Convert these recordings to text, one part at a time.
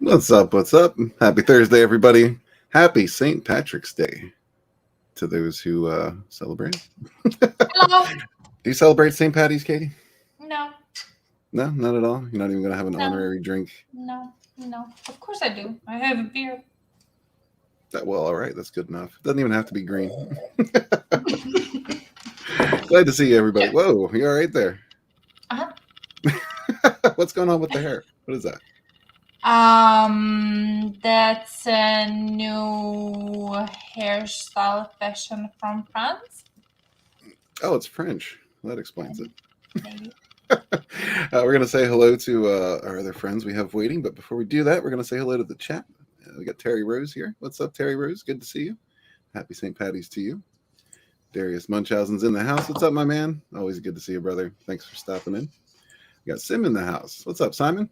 What's up? What's up? Happy Thursday, everybody. Happy St. Patrick's Day to those who celebrate. Hello. Do you celebrate St. Patty's, Katie? No. No, not at all. You're not even going to have an honorary drink? No. Of course I do. I have a beer. Well, all right. That's good enough. It doesn't even have to be green. Glad to see you, everybody. Whoa, you're all right there. Uh-huh. What's going on with the hair? What is that? That's a new hairstyle fashion from France. Oh, it's French. Well, that explains it. Maybe. We're going to say hello to our other friends we have waiting, but before we do that, we're going to say hello to the chat. We got Terry Rose here. What's up, Terry Rose? Good to see you. Happy St. Patty's to you. Darius Munchausen's in the house. What's up, my man? Always good to see you, brother. Thanks for stopping in. We got Sim in the house. What's up, Simon?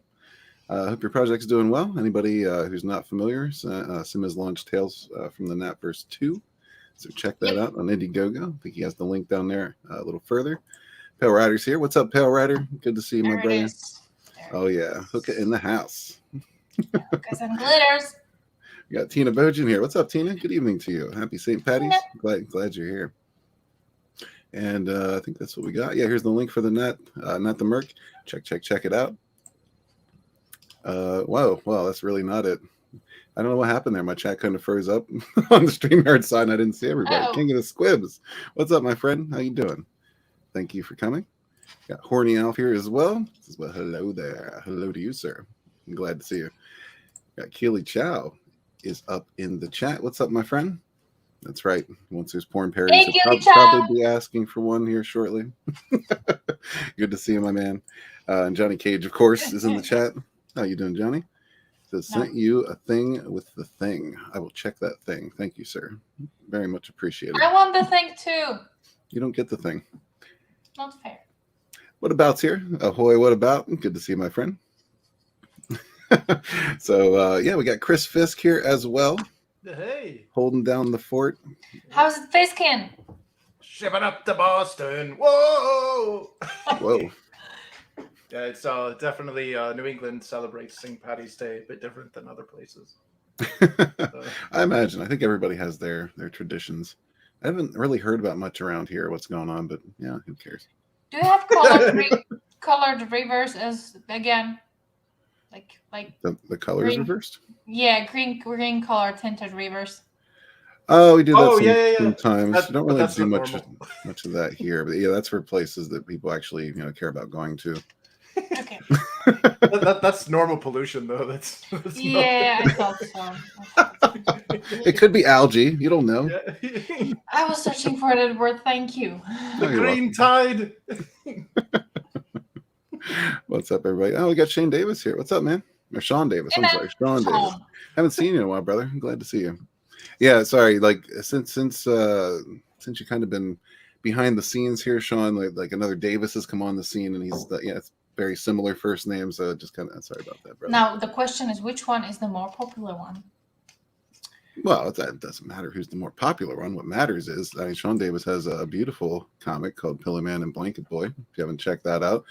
Hope your project's doing well. Anybody who's not familiar, Sim has launched Tales from the Knapverse 2. So check that out on Indiegogo. I think he has the link down there a little further. Pale Rider's here. What's up, Pale Rider? Good to see you, my brother. Oh, yeah. Hook it in the house. Hookahs and glitters. We got Tina Bojan here. What's up, Tina? Good evening to you. Happy St. Patty's. Glad you're here. And I think that's what we got. Yeah, here's the link for the net, not the Merc. Check it out. Wow, that's really not it. I don't know what happened there. My chat kind of froze up on the StreamYard side, and I didn't see everybody. Oh. King of the Squibs. What's up, my friend? How you doing? Thank you for coming. Got Horny Alf here as well. Hello there. Hello to you, sir. I'm glad to see you. Got Keely Chow is up in the chat. What's up, my friend? That's right. Once there's porn parodies, he'll probably be asking for one here shortly. Good to see you, my man. And Johnny Cage, of course, is in the chat. How you doing, Johnny? Says, sent you a thing with the thing. I will check that thing. Thank you, sir. Very much appreciated. I want the thing too. You don't get the thing. Not fair. What about's here? Ahoy, what about? Good to see you, my friend. So, yeah, we got Chris Fisk here as well. Hey. Holding down the fort. How's it Fiskin? Shipping up to Boston. Whoa. Whoa. Yeah, it's definitely New England celebrates St. Patty's Day a bit different than other places. I imagine. I think everybody has their traditions. I haven't really heard about much around here, what's going on, but yeah, who cares? Do you have colored rivers as again? Like the color is reversed? Yeah, green color tinted rivers. Oh, we do that sometimes. That's, we don't really do much normal. of that here, but yeah, that's for places that people actually care about going to. Okay. That's normal pollution, though. That's yeah, I thought so. It could be algae. You don't know. Yeah. I was searching for that word. Thank you. The green tide. What's up, everybody? Oh, we got Shane Davis here. What's up, man? Or Sean Davis. I'm sorry, Sean Davis. Haven't seen you in a while, brother. I'm glad to see you. Yeah, sorry. Like since you kind of been behind the scenes here, Sean, like another Davis has come on the scene, and he's it's very similar first name, so just kind of sorry about that, brother. Now the question is, which one is the more popular one? Well, that doesn't matter who's the more popular one. What matters is, Sean Davis has a beautiful comic called Pillow Man and Blanket Boy. If you haven't checked that out,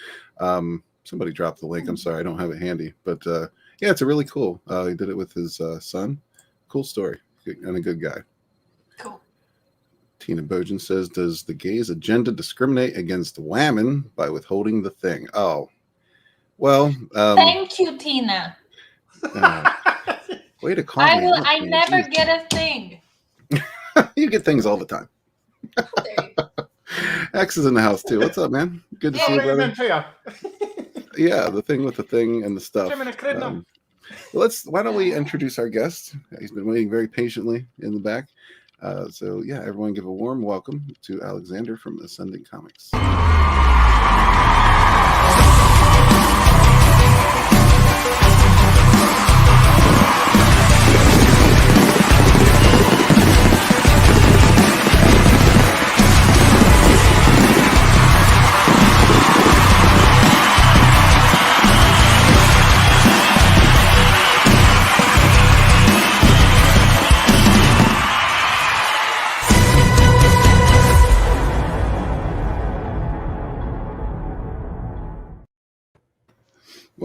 somebody dropped the link. I'm sorry, I don't have it handy, but yeah, it's a really cool. He did it with his son. Cool story, and a good guy. Cool. Tina Bojan says, does the gays agenda discriminate against women by withholding the thing? Oh, well. Thank you, Tina. Way to call me. I never get a thing. You get things all the time. X is in the house too. What's up, man? Good to see you, brother. Yeah, the thing with the thing and the stuff. Why don't we introduce our guest? He's been waiting very patiently in the back. So yeah, everyone give a warm welcome to Alexander from Ascending Comics.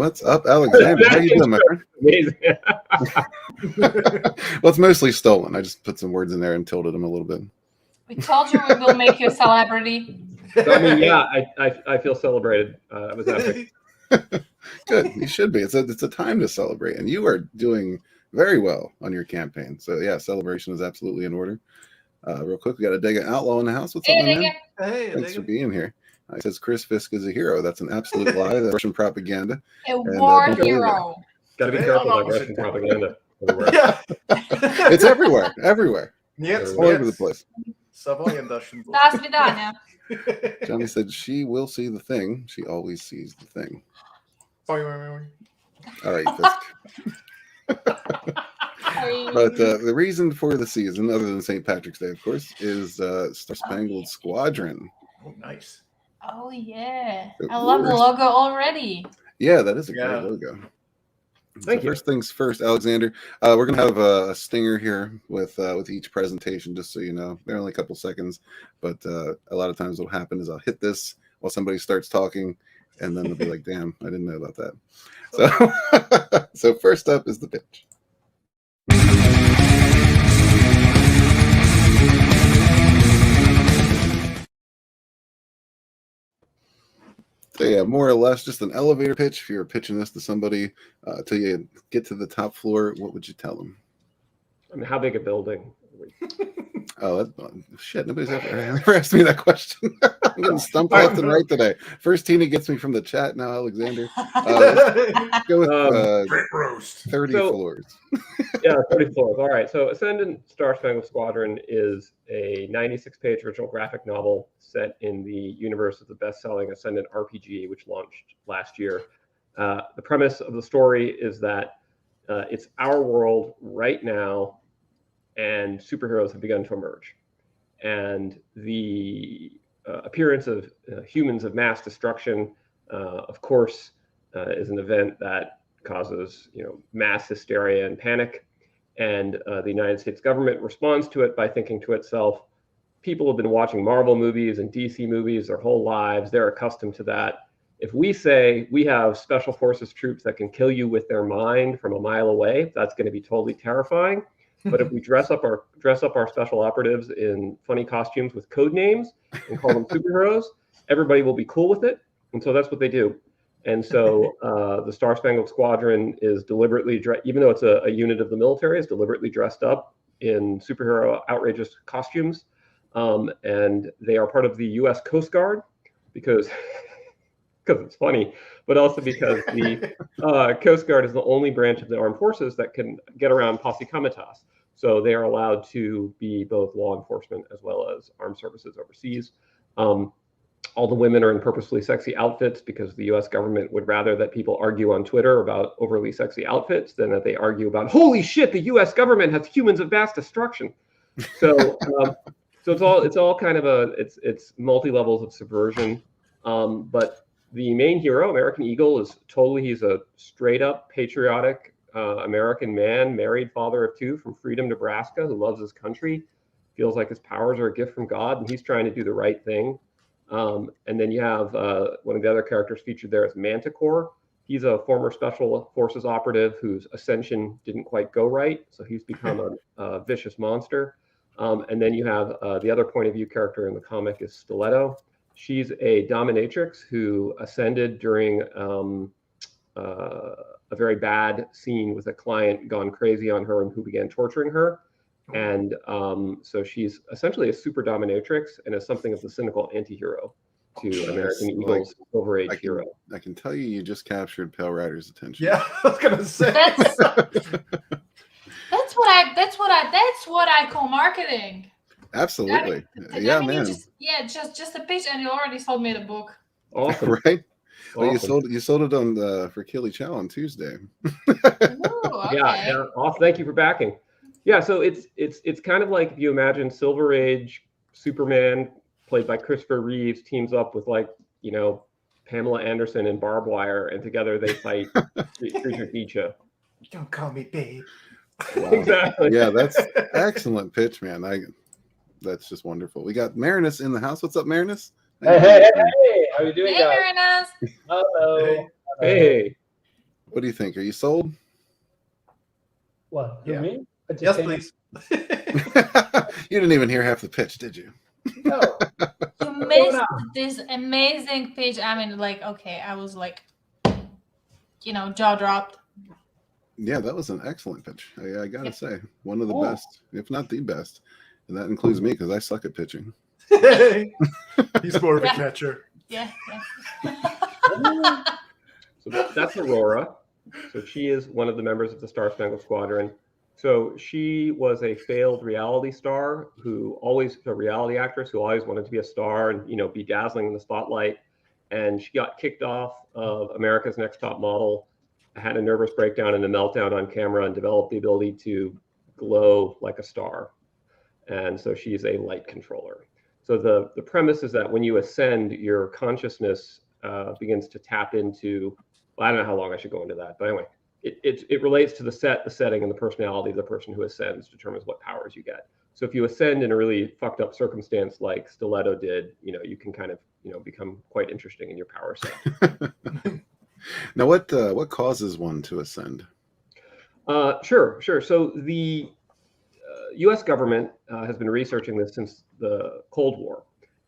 What's up, Alexander? How you doing, my friend? Amazing. Well, it's mostly stolen. I just put some words in there and tilted them a little bit. We told you we will make you a celebrity. So, I mean, yeah, I feel celebrated. It was epic. Good. You should be. It's a time to celebrate, and you are doing very well on your campaign. So yeah, celebration is absolutely in order. Real quick, we got a Dega Outlaw in the house. What's up, my man? Hey, Thanks for being here. He says Chris Fisk is a hero. That's an absolute lie. That's Russian propaganda. A war don't believe hero. Got to be careful with Russian propaganda everywhere. Yeah. It's everywhere. Everywhere. Yes, All over the place. До свидания. Johnny said she will see the thing. She always sees the thing. All right, Fisk. But the reason for the season, other than St. Patrick's Day, of course, is Star Spangled Squadron. Oh, nice. Oh, yeah. I love the logo already. Yeah, that is a great logo. Thank you. First things first, Alexander. We're gonna have a stinger here with each presentation, just so you know. They're only a couple seconds, but a lot of times what'll happen is I'll hit this while somebody starts talking, and then they'll be like, "Damn, I didn't know about that." So, so first up is the pitch. So yeah, more or less just an elevator pitch. If you're pitching this to somebody till you get to the top floor, what would you tell them? I mean, how big a building? Oh, shit. Nobody's ever asked me that question. I'm getting stumped left and right today. First, Tina gets me from the chat. Now, Alexander. Let's go with 30 floors. Yeah, 30 floors. All right. So Ascendant Star Spangled Squadron is a 96-page original graphic novel set in the universe of the best-selling Ascendant RPG, which launched last year. The premise of the story is that it's our world right now, and superheroes have begun to emerge. And the appearance of humans of mass destruction, of course, is an event that causes mass hysteria and panic. And the United States government responds to it by thinking to itself, people have been watching Marvel movies and DC movies their whole lives. They're accustomed to that. If we say we have special forces troops that can kill you with their mind from a mile away, that's going to be totally terrifying. But if we dress up our special operatives in funny costumes with code names and call them superheroes, everybody will be cool with it. And so that's what they do. And so the Star Spangled Squadron is deliberately, even though it's a unit of the military, is deliberately dressed up in superhero outrageous costumes. And they are part of the U.S. Coast Guard because it's funny, but also because the Coast Guard is the only branch of the armed forces that can get around posse comitatus. So they are allowed to be both law enforcement as well as armed services overseas. All the women are in purposefully sexy outfits because the U.S. government would rather that people argue on Twitter about overly sexy outfits than that they argue about, holy shit, the U.S. government has humans of mass destruction. So, so it's all kind of it's multi levels of subversion. But the main hero, American Eagle, he's a straight up patriotic American man, married, father of two from Freedom, Nebraska, who loves his country, feels like his powers are a gift from God, and he's trying to do the right thing. And then you have one of the other characters featured there is Manticore. He's a former special forces operative whose ascension didn't quite go right, so he's become a vicious monster. And then you have the other point of view character in the comic is Stiletto. She's a dominatrix who ascended during a very bad scene with a client gone crazy on her and who began torturing her. And so she's essentially a super dominatrix and is something of the cynical anti-hero to American Eagle's Silver Age hero. I can tell you just captured Pale Rider's attention. Yeah, I was gonna say. That's what I call marketing. Absolutely. I mean, just a pitch, and you already sold me the book. Awesome, right? Well, awesome. you sold it on for Killy Chow on Tuesday. Ooh, okay. Yeah. Thank you for backing. Yeah, so it's kind of like if you imagine Silver Age Superman, played by Christopher Reeves, teams up with Pamela Anderson and Barbed Wire, and together they fight Friedrich Nietzsche. Don't call me babe. Wow. Exactly. Yeah, that's excellent pitch, man. That's just wonderful. We got Marinus in the house. What's up, Marinus? Hey, how you doing, Hey, guys? Marinus. Hello. Hey. What do you think? Are you sold? What? Who, Yeah. me? I just Yes, came in- please. You didn't even hear half the pitch, did you? No. You going missed on? this amazing pitch. I mean, like, okay, I was like, jaw dropped. Yeah, that was an excellent pitch. I gotta Yep. say, one of the Oh. best, if not the best, and that includes me because I suck at pitching. He's more of a Yeah. catcher. Yeah. So that's Aurora. So she is one of the members of the Star Spangled Squadron. So she was a failed reality star a reality actress who always wanted to be a star and be dazzling in the spotlight. And she got kicked off of America's Next Top Model, had a nervous breakdown and a meltdown on camera, and developed the ability to glow like a star. And so she's a light controller. So the premise is that when you ascend, your consciousness begins to tap into, well, I don't know how long I should go into that, but anyway, it relates to the setting, and the personality of the person who ascends determines what powers you get. So if you ascend in a really fucked up circumstance like Stiletto did, you can kind of become quite interesting in your power set. Now, what causes one to ascend? Sure. So the U.S. government has been researching this since the Cold War.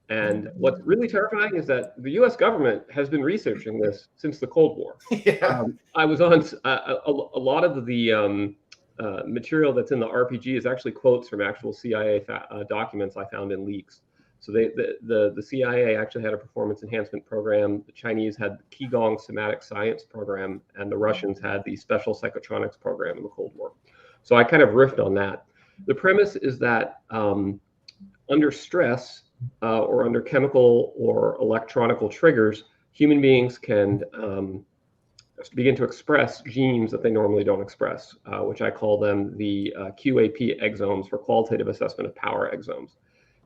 And what's really terrifying is that the U.S. government has been researching this since the Cold War. Yeah. I was on a lot of the material that's in the RPG is actually quotes from actual CIA documents I found in leaks. So the CIA actually had a performance enhancement program. The Chinese had the Qigong somatic science program, and the Russians had the special psychotronics program in the Cold War. So I kind of riffed on that. The premise is that under stress or under chemical or electronical triggers, human beings can begin to express genes that they normally don't express, which I call them the QAP exomes, for qualitative assessment of power exomes.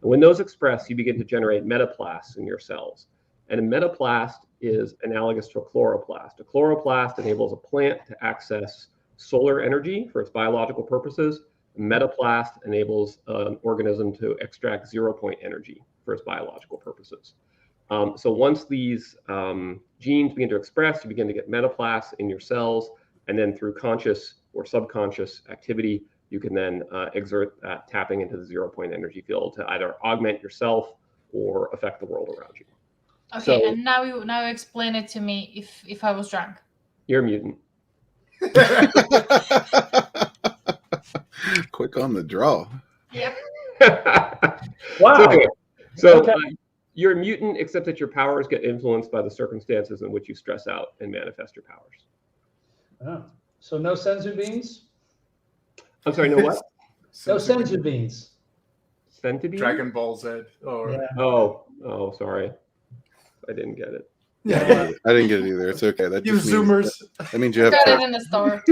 And when those express, you begin to generate metaplasts in your cells. And a metaplast is analogous to a chloroplast. A chloroplast enables a plant to access solar energy for its biological purposes. A metaplast enables an organism to extract zero-point energy for its biological purposes. So once these genes begin to express, you begin to get metaplasts in your cells, and then through conscious or subconscious activity, you can then exert that tapping into the zero-point energy field to either augment yourself or affect the world around you. Okay, So- and now you explain it to me if I was drunk. You're a mutant. Quick on the draw. Yep. Wow. Okay. So Okay. You're a mutant, except that your powers get influenced by the circumstances in which you stress out and manifest your powers. Oh. So no senzu beans? I'm sorry, no what? No senzu beans. Centipede? Dragon Ball Z. Or Yeah. Oh, sorry. I didn't get it. yeah. I didn't get it either. It's okay. That You just means Zoomers. that means you have Got it taste. in the store.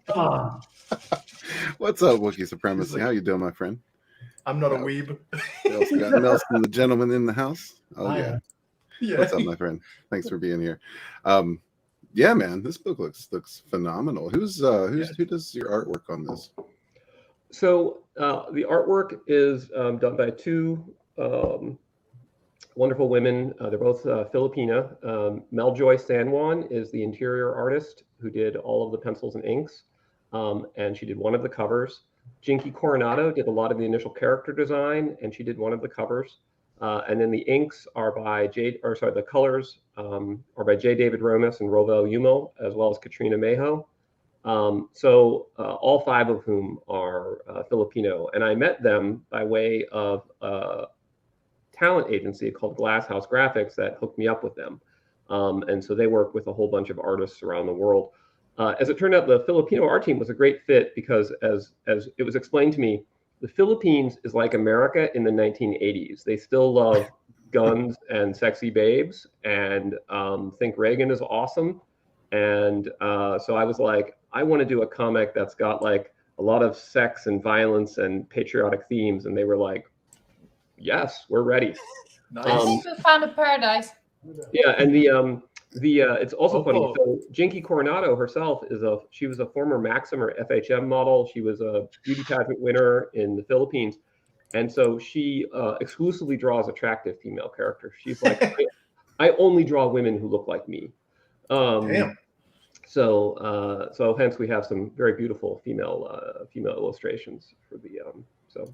Come on. What's up, Wookiee Supremacy? How you doing, my friend? I'm not a weeb. We also got Nelson, the gentleman in the house. Oh Hi. yeah. Yeah. What's up, my friend? Thanks for being here. Yeah, man, this book looks phenomenal. Who does your artwork on this? So the artwork is done by two wonderful women. They're both Filipina. Meljoy San Juan is the interior artist who did all of the pencils and inks, and she did one of the covers. Jinky Coronado did a lot of the initial character design, and she did one of the covers. And then the inks are by the colors are by J. David Romas and Rovel Yumo, as well as Katrina Mejo. So all five of whom are Filipino. And I met them by way of a talent agency called Glass House Graphics that hooked me up with them. And so they work with a whole bunch of artists around the world. As it turned out, the Filipino art team was a great fit because as it was explained to me, the Philippines is like America in the 1980s. They still love guns and sexy babes and think Reagan is awesome. And so I was like, I want to do a comic that's got like a lot of sex and violence and patriotic themes. And they were like, yes, we're ready. Nice. I think we found a paradise. Yeah, and it's also funny. Oh. So Jinky Coronado herself she was a former Maxim or FHM model. She was a beauty pageant winner in the Philippines, and so she exclusively draws attractive female characters. She's like, I only draw women who look like me. Damn. So hence we have some very beautiful female illustrations for the So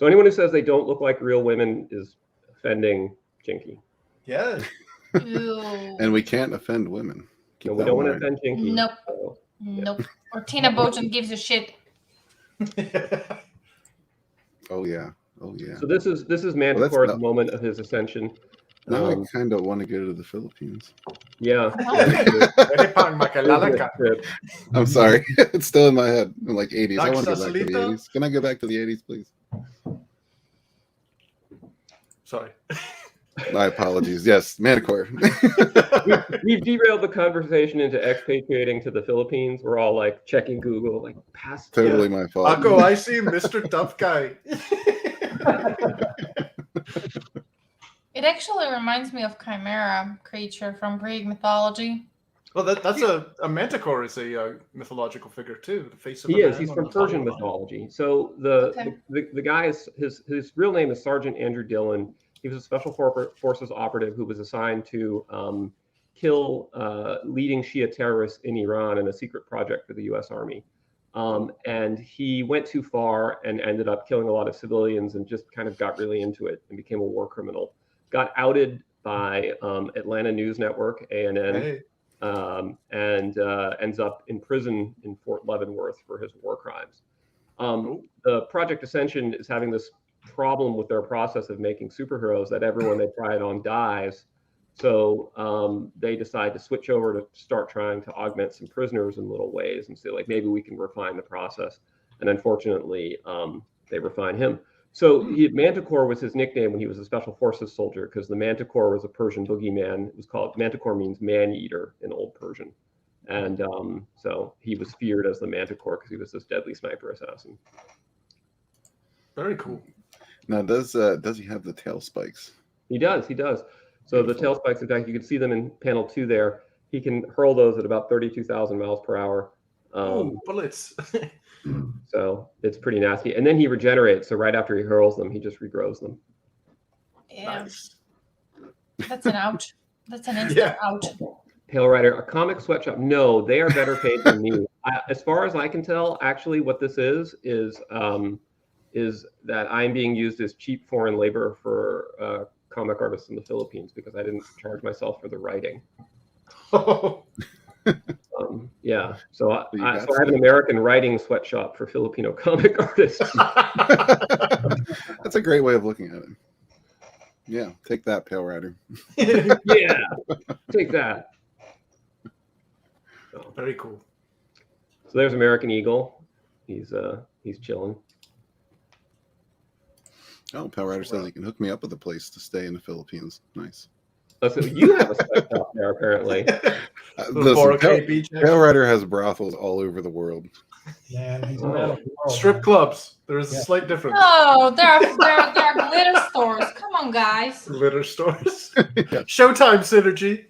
anyone who says they don't look like real women is offending Jinky. Yeah. Ew. And we can't offend women. Keep No, we that don't in want to mind. offend Jinky. Nope. So, Nope. Or Tina Bojan gives a shit. Oh yeah. Oh yeah. so this is Manticore's no. moment of his ascension. Now I kind of want to go to the Philippines. Yeah. I'm sorry. It's still in my head. In like 80s. I want to go back to the Naxasalita? 80s. Can I go back to the 80s, please? Sorry. My apologies. Yes, Manticore. We've derailed the conversation into expatriating to the Philippines. We're all like checking Google, like past. Totally my fault. Ako, I see Mr. Tough Guy. It actually reminds me of Chimera creature from Greek mythology. Well, that's a manticore is a mythological figure too. The face of He a is. man He's on from the top of Persian a lion. mythology. So the guy is his real name is Sergeant Andrew Dillon. He was a special forces operative who was assigned to kill leading Shia terrorists in Iran in a secret project for the U.S. Army. And he went too far and ended up killing a lot of civilians and just kind of got really into it and became a war criminal. Got outed by Atlanta News Network, ANN. Hey. And ends up in prison in Fort Leavenworth for his war crimes. The Project Ascension is having this problem with their process of making superheroes that everyone they try it on dies. So they decide to switch over to start trying to augment some prisoners in little ways and say, like, maybe we can refine the process. And unfortunately, they refine him. So Manticore was his nickname when he was a special forces soldier, because the Manticore was a Persian boogeyman. It was called Manticore, means man-eater in Old Persian. And so he was feared as the Manticore because he was this deadly sniper assassin. Very cool. Now, does he have the tail spikes? He does. So the tail spikes, in fact, you can see them in panel 2 there. He can hurl those at about 32,000 miles per hour. Bullets. So it's pretty nasty. And then he regenerates. So right after he hurls them, he just regrows them. Yeah. Nice. That's an ouch. That's an instant ouch. Pale Rider, a comic sweatshop? No, they are better paid than me. As far as I can tell, actually, what this is that I'm being used as cheap foreign labor for comic artists in the Philippines because I didn't charge myself for the writing. Yeah, so I have an American writing sweatshop for Filipino comic artists. That's a great way of looking at it. Yeah, take that, Pale Rider. Yeah, take that. So, very cool. So there's American Eagle. He's chilling. Oh, Pale Rider says he can hook me up with a place to stay in the Philippines. Nice. Oh, so you have a sweatshop there, apparently. Listen, Pale Rider has brothels all over the world. Man, he's a man of the world. Strip clubs. There's a slight difference. Oh, there are glitter stores. Come on, guys. Glitter stores. Showtime synergy.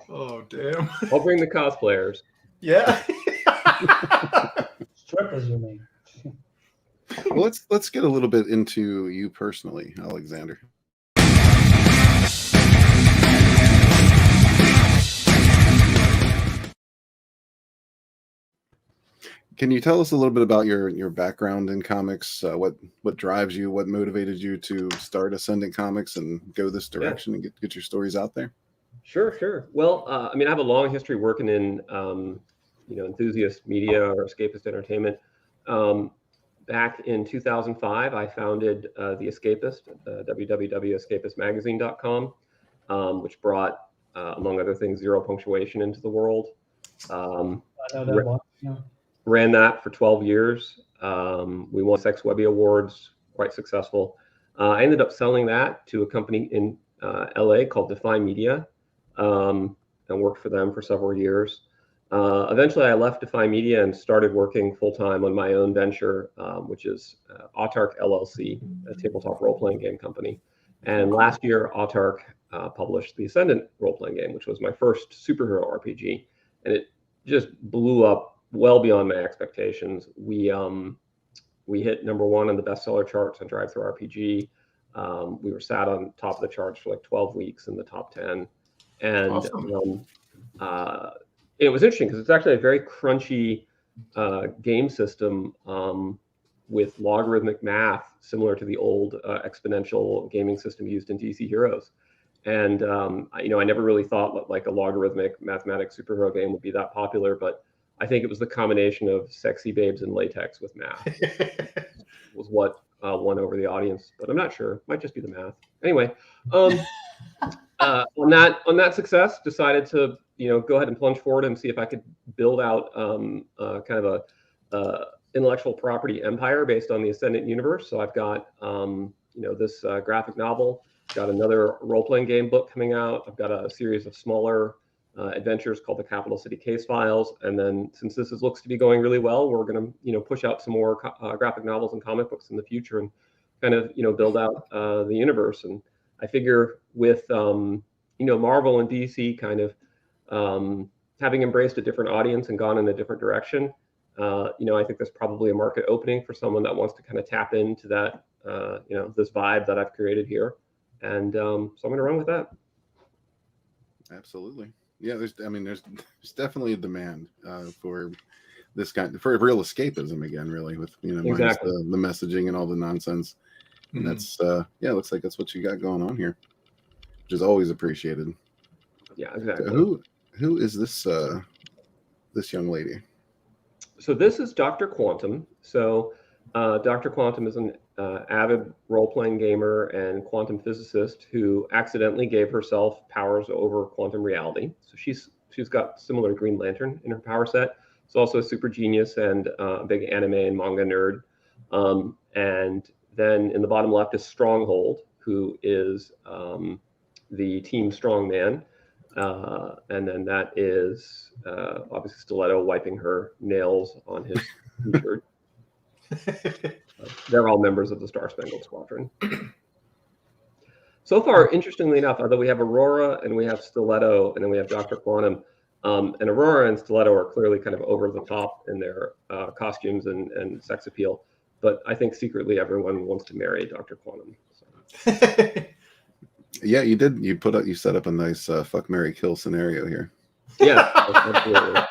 Oh, damn. I'll bring the cosplayers. Yeah. Strippers, you mean? Well, let's get a little bit into you personally, Alexander. Can you tell us a little bit about your background in comics? What drives you? What motivated you to start Ascendant Comics and go this direction and get your stories out there? Sure. Well, I mean, I have a long history working in enthusiast media or escapist entertainment. Back in 2005, I founded The Escapist, www.escapistmagazine.com, which brought, among other things, zero punctuation into the world. I know that one. Yeah. Ran that for 12 years. We won Sex Webby Awards, quite successful. I ended up selling that to a company in LA called Defy Media, and worked for them for several years. Eventually, I left Defy Media and started working full-time on my own venture, which is Autark LLC, a tabletop role-playing game company. And last year, Autark published the Ascendant role-playing game, which was my first superhero RPG. And it just blew up well beyond my expectations. We hit #1 on the bestseller charts on Drive-Thru RPG. We were sat on top of the charts for like 12 weeks in the top 10. And Awesome. it was interesting because it's actually a very crunchy game system with logarithmic math, similar to the old exponential gaming system used in DC Heroes. And I never really thought like a logarithmic mathematics superhero game would be that popular, but I think it was the combination of sexy babes and latex with math was what won over the audience. But I'm not sure; might just be the math. Anyway, on that success, decided to go ahead and plunge forward and see if I could build out kind of a intellectual property empire based on the Ascendant universe. So I've got this graphic novel. Got another role-playing game book coming out. I've got a series of smaller adventures called the Capital City Case Files. And then since this looks to be going really well, we're going to push out some more graphic novels and comic books in the future and kind of build out the universe. And I figure with Marvel and DC kind of having embraced a different audience and gone in a different direction, I think there's probably a market opening for someone that wants to kind of tap into that this vibe that I've created here. And so I'm going to run with that. Absolutely. Yeah, there's definitely a demand for this for real escapism again, really, with Exactly. the messaging and all the nonsense. And that's it looks like that's what you got going on here, which is always appreciated. Yeah, exactly. So who is this this young lady? So this is Dr. Quantum. So Dr. Quantum is an avid role-playing gamer and quantum physicist who accidentally gave herself powers over quantum reality. So she's got similar to Green Lantern in her power set. She's also a super genius and a big anime and manga nerd. And then in the bottom left is Stronghold, who is the team strongman. And then that is obviously Stiletto wiping her nails on his t-shirt. They're all members of the Star Spangled Squadron. So far, interestingly enough, although we have Aurora and we have Stiletto and then we have Dr. Quantum, and Aurora and Stiletto are clearly kind of over the top in their costumes and sex appeal. But I think secretly everyone wants to marry Dr. Quantum. So. Yeah, you did. You set up a nice fuck, marry, kill scenario here. Yeah, absolutely.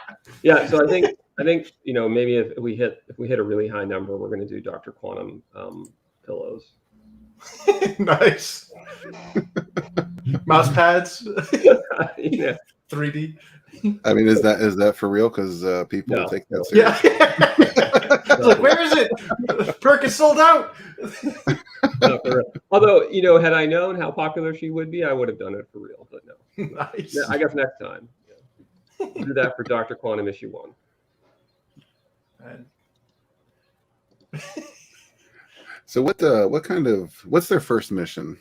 Yeah, so I think maybe if we hit a really high number, we're going to do Dr. Quantum pillows. Nice. Mouse pads. Yeah. 3D. I mean, is that for real? Because people No. take that seriously. Yeah. Like, where is it? Perk is sold out. No, for real. Although, had I known how popular she would be, I would have done it for real. But no. Nice. I guess next time. Yeah. We'll do that for Dr. Quantum issue 1. And So what's their first mission?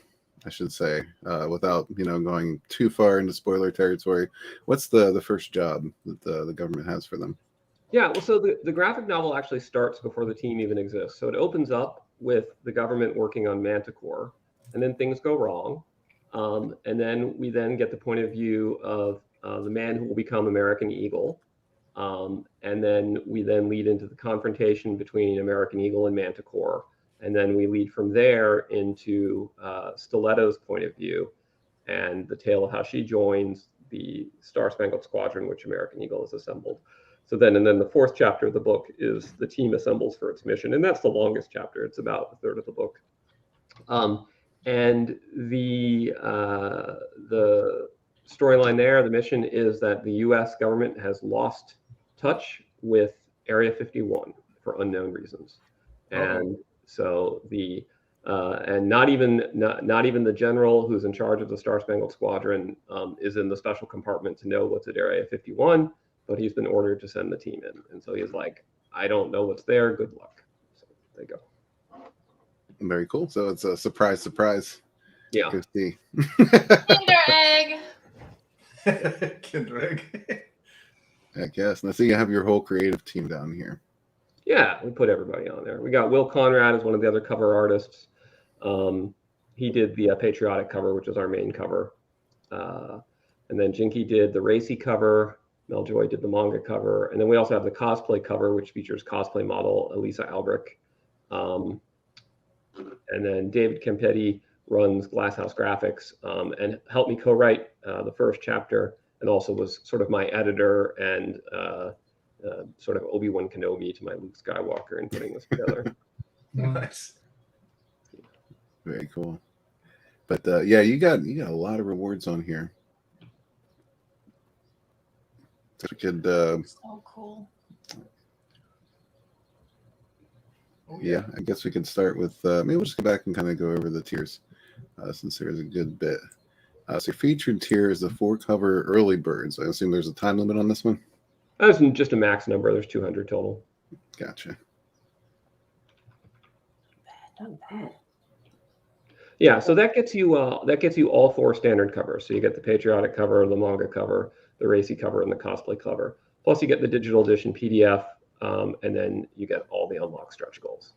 I should say, without going too far into spoiler territory. What's the first job that the government has for them? Yeah, well, so the graphic novel actually starts before the team even exists. So it opens up with the government working on Manticore, and then things go wrong. And then we get the point of view of the man who will become American Eagle. And then we lead into the confrontation between American Eagle and Manticore. And then we lead from there into Stiletto's point of view and the tale of how she joins the Star Spangled Squadron, which American Eagle has assembled. So then the fourth chapter of the book is the team assembles for its mission. And that's the longest chapter. It's about a third of the book. And the storyline there, the mission is that the U.S. government has lost touch with Area 51 for unknown reasons. And so and not even the general who's in charge of the Star Spangled Squadron is in the special compartment to know what's at Area 51, but he's been ordered to send the team in. And so he's like, I don't know what's there. Good luck. So there you go. Very cool. So it's a surprise. Yeah. Go see. Kinder egg. Kinder egg. I guess. Now, so you have your whole creative team down here. Yeah, we put everybody on there. We got Will Conrad as one of the other cover artists. He did the patriotic cover, which is our main cover. And then Jinky did the racy cover. Mel Joy did the manga cover. And then we also have the cosplay cover, which features cosplay model Elisa Albrecht. And then David Campetti runs Glasshouse Graphics, and helped me co-write the first chapter, and also was sort of my editor and sort of Obi-Wan Kenobi to my Luke Skywalker in putting this together. Nice. Very cool. But yeah, you got a lot of rewards on here. So we could So cool. Oh, yeah, I guess we could start with maybe we'll just go back and kind of go over the tiers since there's a good bit. So your featured tier is the 4-cover early birds. I assume there's a time limit on this one. That's just a max number. There's 200 total. Gotcha. Not bad. Yeah, so that gets you all 4 standard covers. So you get the patriotic cover, the manga cover, the racy cover, and the cosplay cover. Plus you get the digital edition PDF, and then you get all the unlocked stretch goals,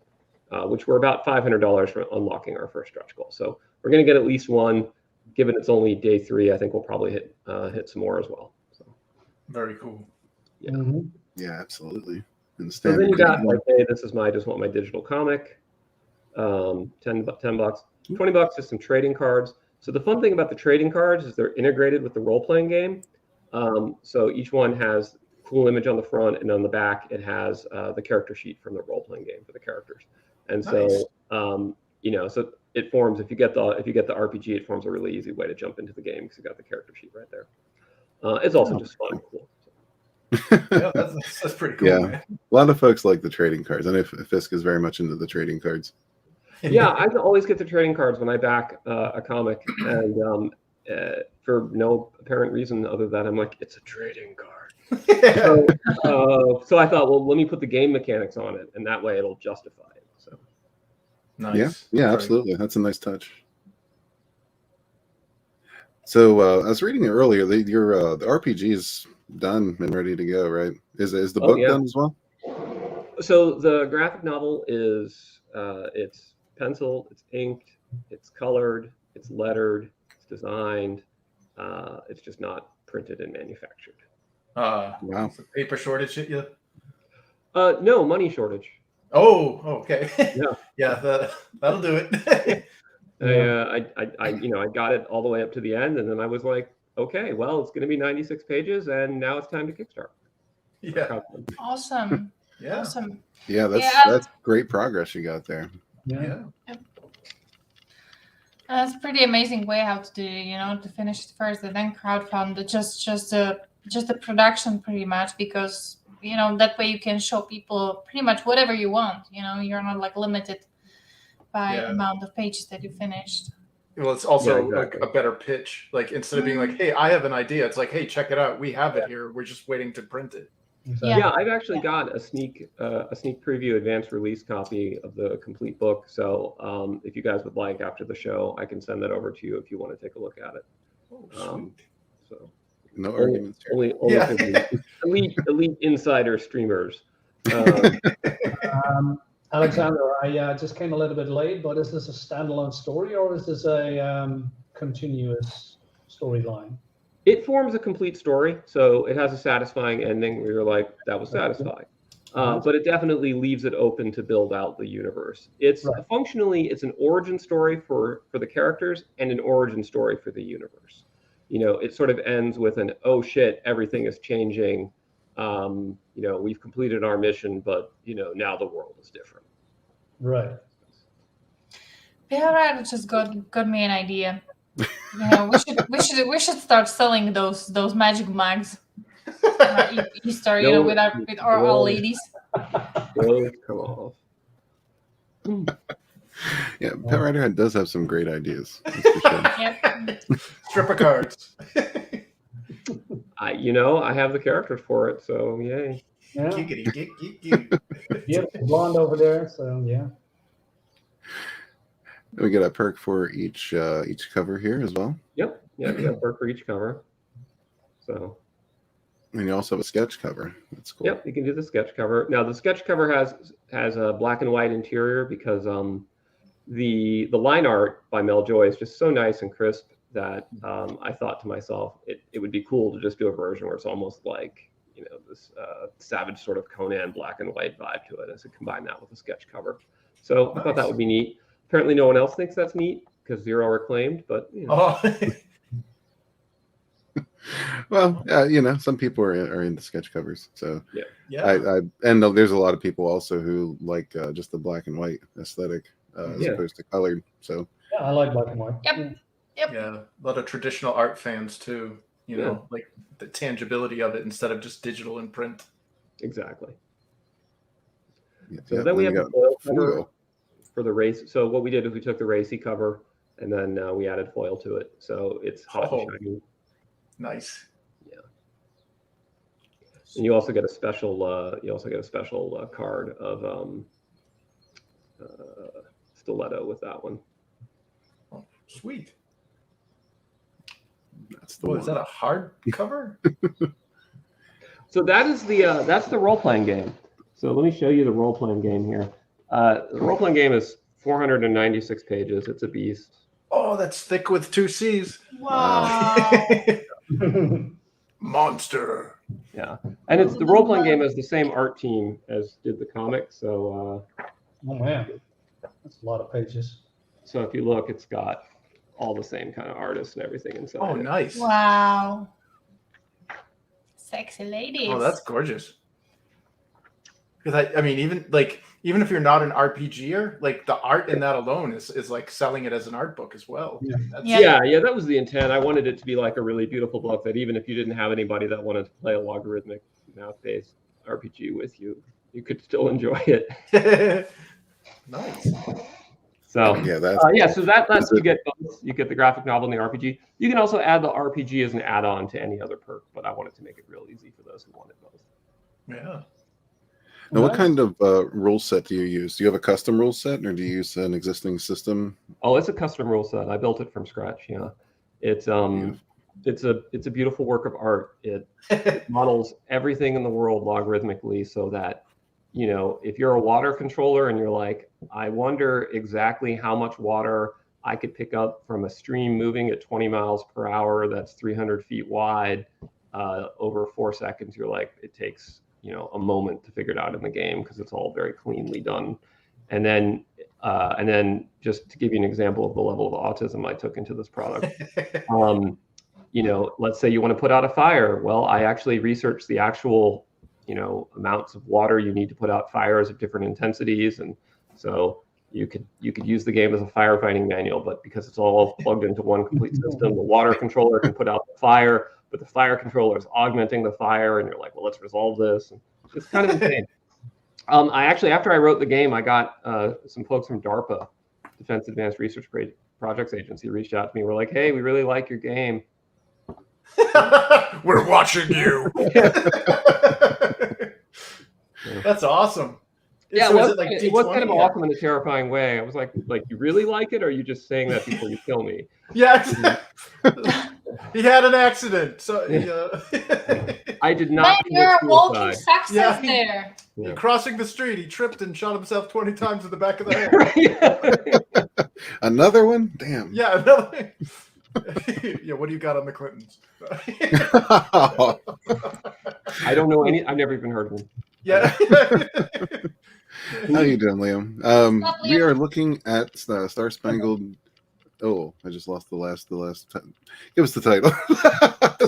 which were about $500 for unlocking our first stretch goal. So we're going to get at least one. Given it's only day 3, I think we'll probably hit some more as well. So. Very cool. Yeah. Mhm. Yeah, absolutely. And So then you standard- got like, hey, this is my just want my digital comic. $10, $20 is some trading cards. So the fun thing about the trading cards is they're integrated with the role-playing game. So each one has a cool image on the front, and on the back it has the character sheet from the role-playing game for the characters. And Nice. so so it forms, if you get the RPG, it forms a really easy way to jump into the game because you got the character sheet right there. It's also just fun and cool. Yeah, that's pretty cool, Yeah. man. A lot of folks like the trading cards. I know Fisk is very much into the trading cards. Yeah, I always get the trading cards when I back a comic, and for no apparent reason other than I'm like, it's a trading card. So I thought, well, let me put the game mechanics on it, and that way it'll justify it. So Nice. Yeah, Very absolutely. That's a nice touch. So I was reading it earlier. The RPG is done and ready to go, right? Is the Oh, book yeah. done as well? So the graphic novel is it's penciled, it's inked, it's colored, it's lettered, it's designed. It's just not printed and manufactured. Wow. Is the paper shortage hit you? No money shortage. Oh, okay. Yeah. Yeah, that'll do it. I got it all the way up to the end, and then I was like, okay, well, it's going to be 96 pages, and now it's time to kickstart. Yeah. Awesome. Yeah. Awesome. Yeah, Yeah. that's great progress you got there. Yeah. Yeah. That's a pretty amazing way how to do it, to finish it first and then crowdfund it, just the production pretty much, because that way you can show people pretty much whatever you want. You're not like limited by Yeah. amount of pages that you finished. Well, it's also Yeah, exactly. like a better pitch. Like instead of being like, "Hey, I have an idea," it's like, "Hey, check it out. We have it here. We're just waiting to print it." Exactly. Yeah. Yeah, I've actually got a sneak preview advanced release copy of the complete book. So if you guys would like after the show, I can send that over to you if you want to take a look at it. Oh, So No arguments here. only Yeah. for the elite insider streamers. Alexander, I just came a little bit late, but is this a standalone story or is this a continuous storyline? It forms a complete story, so it has a satisfying ending where you're like, that was satisfying. But it definitely leaves it open to build out the universe. It's Right. functionally, it's an origin story for the characters and an origin story for the universe. It sort of ends with an, oh shit, everything is changing. We've completed our mission, but now the world is different. Right. Vinnieart just got me an idea. We should start selling those magic mugs. Easter, No, with our no. old ladies. Clothes come off. Yeah, Pet Rider does have some great ideas. That's for sure. Yep. Stripper cards. I have the characters for it, so yay. Yeah. Giggity, gig, gig, gig. Yeah, blonde over there. So yeah. We get a perk for each cover here as well. Yep. Yeah, you got work for each cover. So And you also have a sketch cover. That's cool. yep, you can do the sketch cover. Now the sketch cover has a black and white interior because the line art by Mel Joy is just so nice and crisp that I thought to myself it would be cool to just do a version where it's almost like this savage sort of Conan black and white vibe to it, as to combine that with a sketch cover. So I thought that would be neat. Apparently no one else thinks that's neat, because 0 are claimed, but you know. Oh, Well, some people are into sketch covers, so yeah. and there's a lot of people also who like just the black and white aesthetic as Yeah. opposed to colored. So Yeah, I like black and white. Yep. Yep. Yeah, a lot of traditional art fans too. You know, like the tangibility of it instead of just digital in print. Exactly. yeah, So yeah, then we have the foil cover foil. for the race. So what we did is we took the racy cover and then we added foil to it. So it's hot and shiny. Nice. Yeah. And you also get a special card of stiletto with that one. Oh, sweet. That's the Oh, one. is that a hard cover? So that's the role playing game. So let me show you the role playing game here. The role playing game is 496 pages. It's a beast. Oh, that's thick with 2 C's. Wow. Monster. Yeah, and it's the role playing game is the same art team as did the comic. So Oh man, that's a lot of pages. so if you look, it's got all the same kind of artists and everything inside. Oh, it. nice. Wow. Sexy ladies. Oh, that's gorgeous. Because I mean, even if you're not an RPGer, like the art in that alone is like selling it as an art book as well. Yeah. Yeah, that was the intent. I wanted it to be like a really beautiful book that even if you didn't have anybody that wanted to play a logarithmic math-based RPG with you, you could still enjoy it. Nice. So yeah, so that's you get both. You get the graphic novel and the RPG. You can also add the RPG as an add-on to any other perk, but I wanted to make it real easy for those who wanted both. Yeah. Now, what kind of rule set do you use? Do you have a custom rule set, or do you use an existing system? Oh, it's a custom rule set. I built it from scratch. Yeah, it's a beautiful work of art. It models everything in the world logarithmically, so that if you're a water controller and you're like, I wonder exactly how much water I could pick up from a stream moving at 20 miles per hour that's 300 feet wide over 4 seconds, you're like, it takes a moment to figure it out in the game because it's all very cleanly done. And then just to give you an example of the level of autism I took into this product, let's say you want to put out a fire. Well, I actually researched the actual, amounts of water you need to put out fires of different intensities. And so you could use the game as a firefighting manual, but because it's all plugged into one complete system, the water controller can put out the fire, but the fire controller is augmenting the fire, and you're like, well, let's resolve this. And it's kind of insane. I actually, after I wrote the game, I got some folks from DARPA, Defense Advanced Research Projects Agency, reached out to me. We're like, hey, we really like your game. We're watching you. That's awesome. Yeah, So it was kind of awesome in a terrifying way. I was like, you really like it, or are you just saying that before you kill me? Yeah. He had an accident, so I did not. Man, you're a walking success Yeah. there. Yeah. Crossing the street, he tripped and shot himself 20 times in the back of the head. Another one? Damn. Yeah, another. Yeah, what do you got on the Clintons? I don't know any. I've never even heard of them. Yeah. How you doing, Liam? We are looking at Star Spangled. Oh, I just lost the last. Give us the title.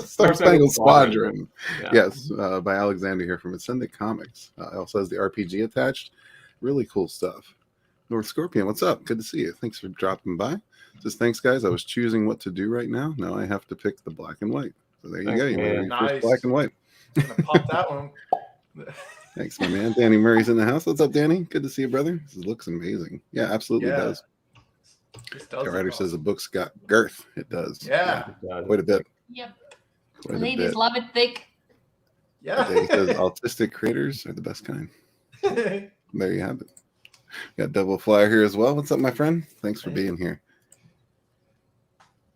Star Spangled Squadron. Yeah. Yes, by Alexander here from Ascendant Comics. It also has the RPG attached. Really cool stuff. North Scorpion, what's up? Good to see you. Thanks for dropping by. Says thanks, guys. I was choosing what to do right now. Now I have to pick the black and white. So there you go. You made your first black and white. I'm gonna pop that one. Thanks, my man. Danny Murray's in the house. What's up, Danny? Good to see you, brother. This looks amazing. Yeah, absolutely does. The writer says the book's got girth. It does. Yeah. Quite a bit. Yep. Quite Ladies love it thick. Yeah. Danny says autistic creators are the best kind. There you have it. Got Double Flyer here as well. What's up, my friend? Thanks for being here.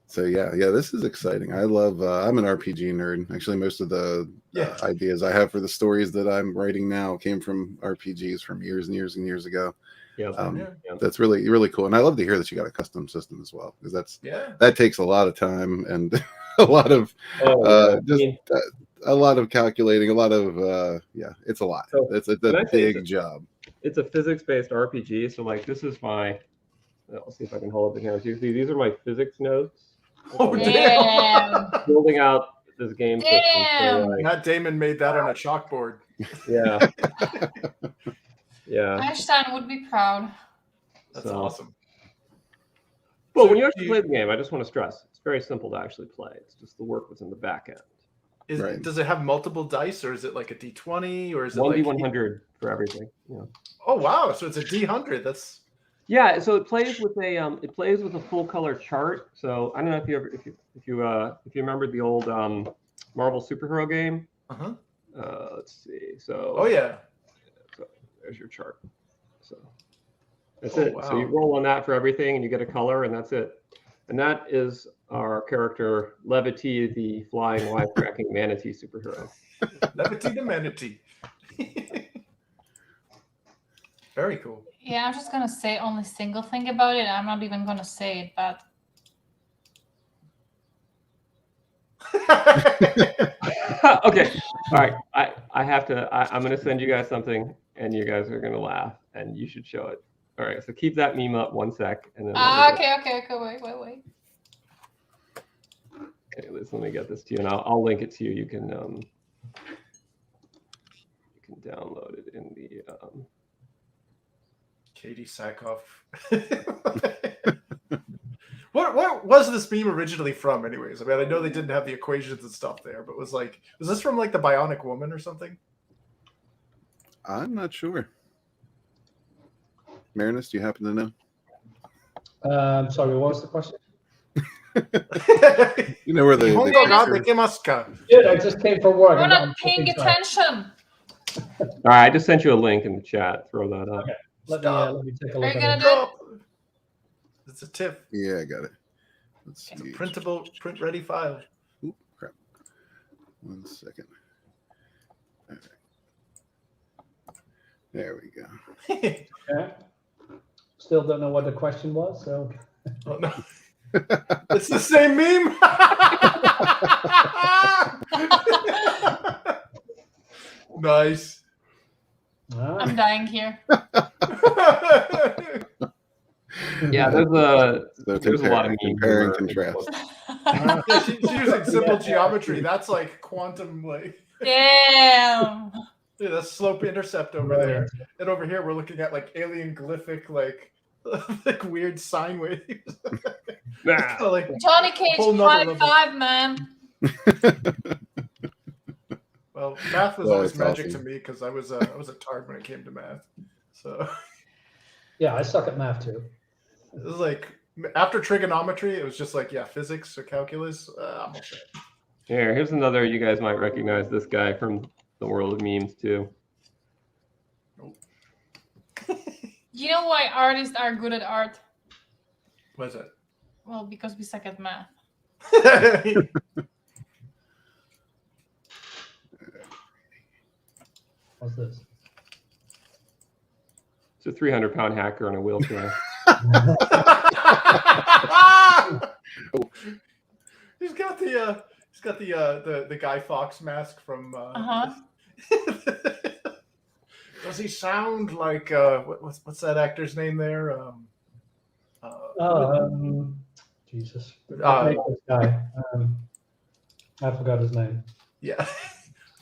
So yeah, this is exciting. I love. I'm an RPG nerd. Actually, most of the ideas I have for the stories that I'm writing now came from RPGs from years and years and years ago. That's really, really cool, and I love to hear that you got a custom system as well, because that takes a lot of time and a lot of a lot of calculating, a lot of it's a lot. So, it's a big job. It's a physics-based RPG, so like this is my I'll see if I can hold up the camera. So you see, these are my physics notes. Oh, Damn. Building out this game system. Damn. So, like, Matt Damon made that on a chalkboard. yeah. Yeah. Einstein would be proud. That's So- awesome. Well, So when you actually you- play the game, I just want to stress, it's very simple to actually play. It's just the work that's in the back end. Right. Does it have multiple dice, or is it like a D20, or is it 1d100 for everything. Yeah. Oh wow! So it's a D100. That's Yeah, so it plays with a full color chart. So I don't know if you remembered the old Marvel superhero game. uh-huh. Let's see. So Oh yeah. so there's your chart. So that's Oh, it. So you wow. roll on that for everything, and you get a color, and that's it. And that is our character Levity, the flying wisecracking manatee superhero. Levity the manatee. Very cool. Yeah, I'm just gonna say only single thing about it. I'm not even gonna say it, but Okay. All right. I have to. I'm going to send you guys something, and you guys are going to laugh, and you should show it. All right. So keep that meme up 1 sec, and then. okay. Wait. Okay, let me get this to you, and I'll link it to you. You can download it in the. Katie Sackhoff. What was this meme originally from, anyways? I mean, I know they didn't have the equations and stuff there, but was this from like the Bionic Woman or something? I'm not sure. Marinus, do you happen to know? Sorry, what was the question? You know where the Hongo ga dekemasu. Dude, I just came from work. We're I'm not paying fucking tired. attention. All right. I just sent you a link in the chat. Throw that up. Okay. Let me take a Are look you at gonna it. do it? It's a tip. Yeah, I got it. Let's It's a see. printable, print-ready file. Oop, crap. 1 second. All right. There we go. Okay. Still don't know what the question was, so. Oh no. It's the same meme. Nice. I'm dying here. Yeah. There's So There's a lot of compare and meme humor. contrast. Yeah, she's using simple geometry. That's like quantum, like Damn. that's slope intercept over there. And over here, we're looking at like alien glyphic, like weird sine waves. Nah. So, like, Johnny Cage, whole nother high level. 5, man. well, math was Oh, always that's magic awesome. to me because I was a tard when it came to math. So Yeah, I suck at math too. it was like after trigonometry, it was just like physics or calculus. I'm okay. Here's another. You guys might recognize this guy from the world of memes too. You know why artists are good at art? What is it? Well, because we suck at math. What's this? It's a 300-pound hacker on a wheelchair. He's got the Guy Fawkes mask from. Does he sound like what's that actor's name there? Jesus. Uh, This guy. I forgot his name. Yeah.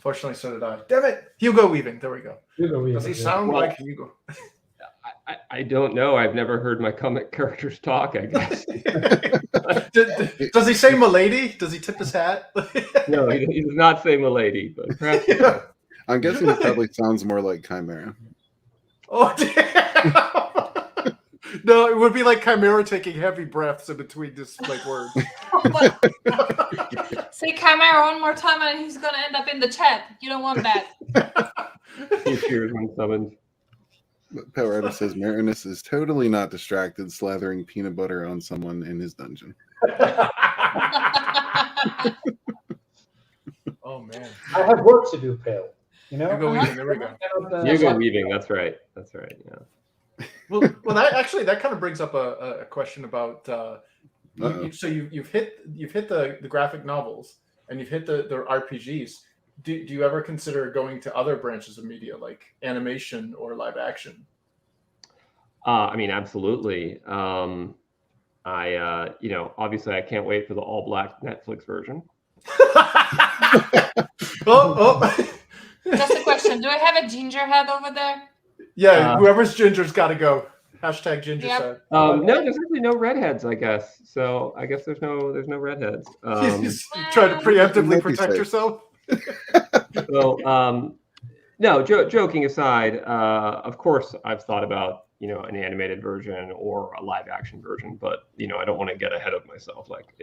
Fortunately, so did I. Damn it, Hugo Weaving. There we go. Hugo Weaving, Does he yeah. sound Well- like Hugo? I don't know. I've never heard my comic characters talk, I guess. Does he say "milady"? Does he tip his hat? No, he does not say milady, but perhaps. Yeah. I'm guessing it probably sounds more like Chimera. Oh damn! No, it would be like Chimera taking heavy breaths in between just like words. Say Chimera one more time and he's gonna end up in the chat. You don't want that. He appears when summoned. But Power Artist says Marinus is totally not distracted slathering peanut butter on someone in his dungeon. Oh man! I have work to do, Pale. You know? Hugo Weaving. There we go. Hugo Weaving. That's right. That's right. Yeah. Well, that kind of brings up a question about. So you've hit the graphic novels and you've hit the RPGs. Do you ever consider going to other branches of media like animation or live action? I mean, absolutely. Obviously, I can't wait for the all black Netflix version. Oh. Just a question: do I have a ginger head over there? Yeah, whoever's ginger's got to go. Hashtag ginger Yep. said. No, there's actually no redheads, I guess. So I guess there's no redheads. Trying to preemptively Might be protect safe. yourself. No, joking aside, of course I've thought about, an animated version or a live action version, but I don't want to get ahead of myself. Like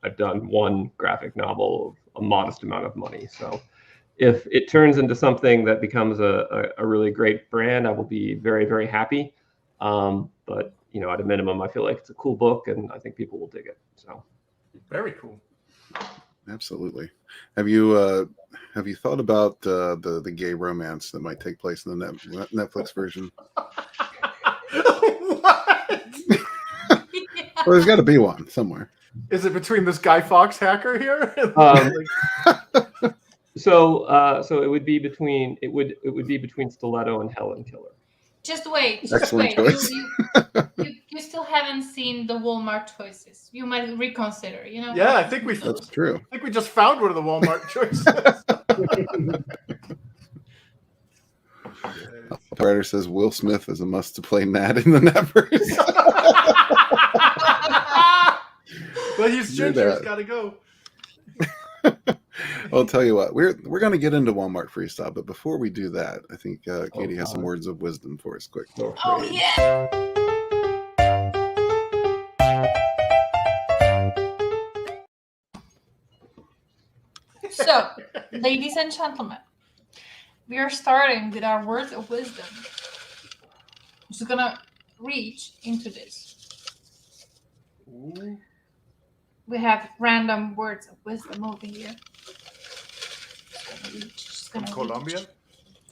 I've done one graphic novel of a modest amount of money. So if it turns into something that becomes a really great brand, I will be very, very happy. But at a minimum, I feel like it's a cool book and I think people will dig it. So Very cool. Absolutely. Have you thought about the gay romance that might take place in the Netflix version? What? Well, there's got to be one somewhere. Is it between this Guy Fawkes hacker here? So it would be between Stiletto and Helen Killer. Just wait. Excellent choice. You still haven't seen the Walmart choices. You might reconsider. Yeah, I think That's true. I think we just found one of the Walmart choices. Writer says Will Smith is a must to play Nat in the Netverse. But he's ginger. He's got to go. I'll tell you what, we're going to get into Walmart freestyle, but before we do that, I think Katie has some words of wisdom for us. Quick. Oh yeah. So, ladies and gentlemen, we are starting with our words of wisdom. I'm just gonna reach into this. Ooh. We have random words of wisdom over here. From Colombia?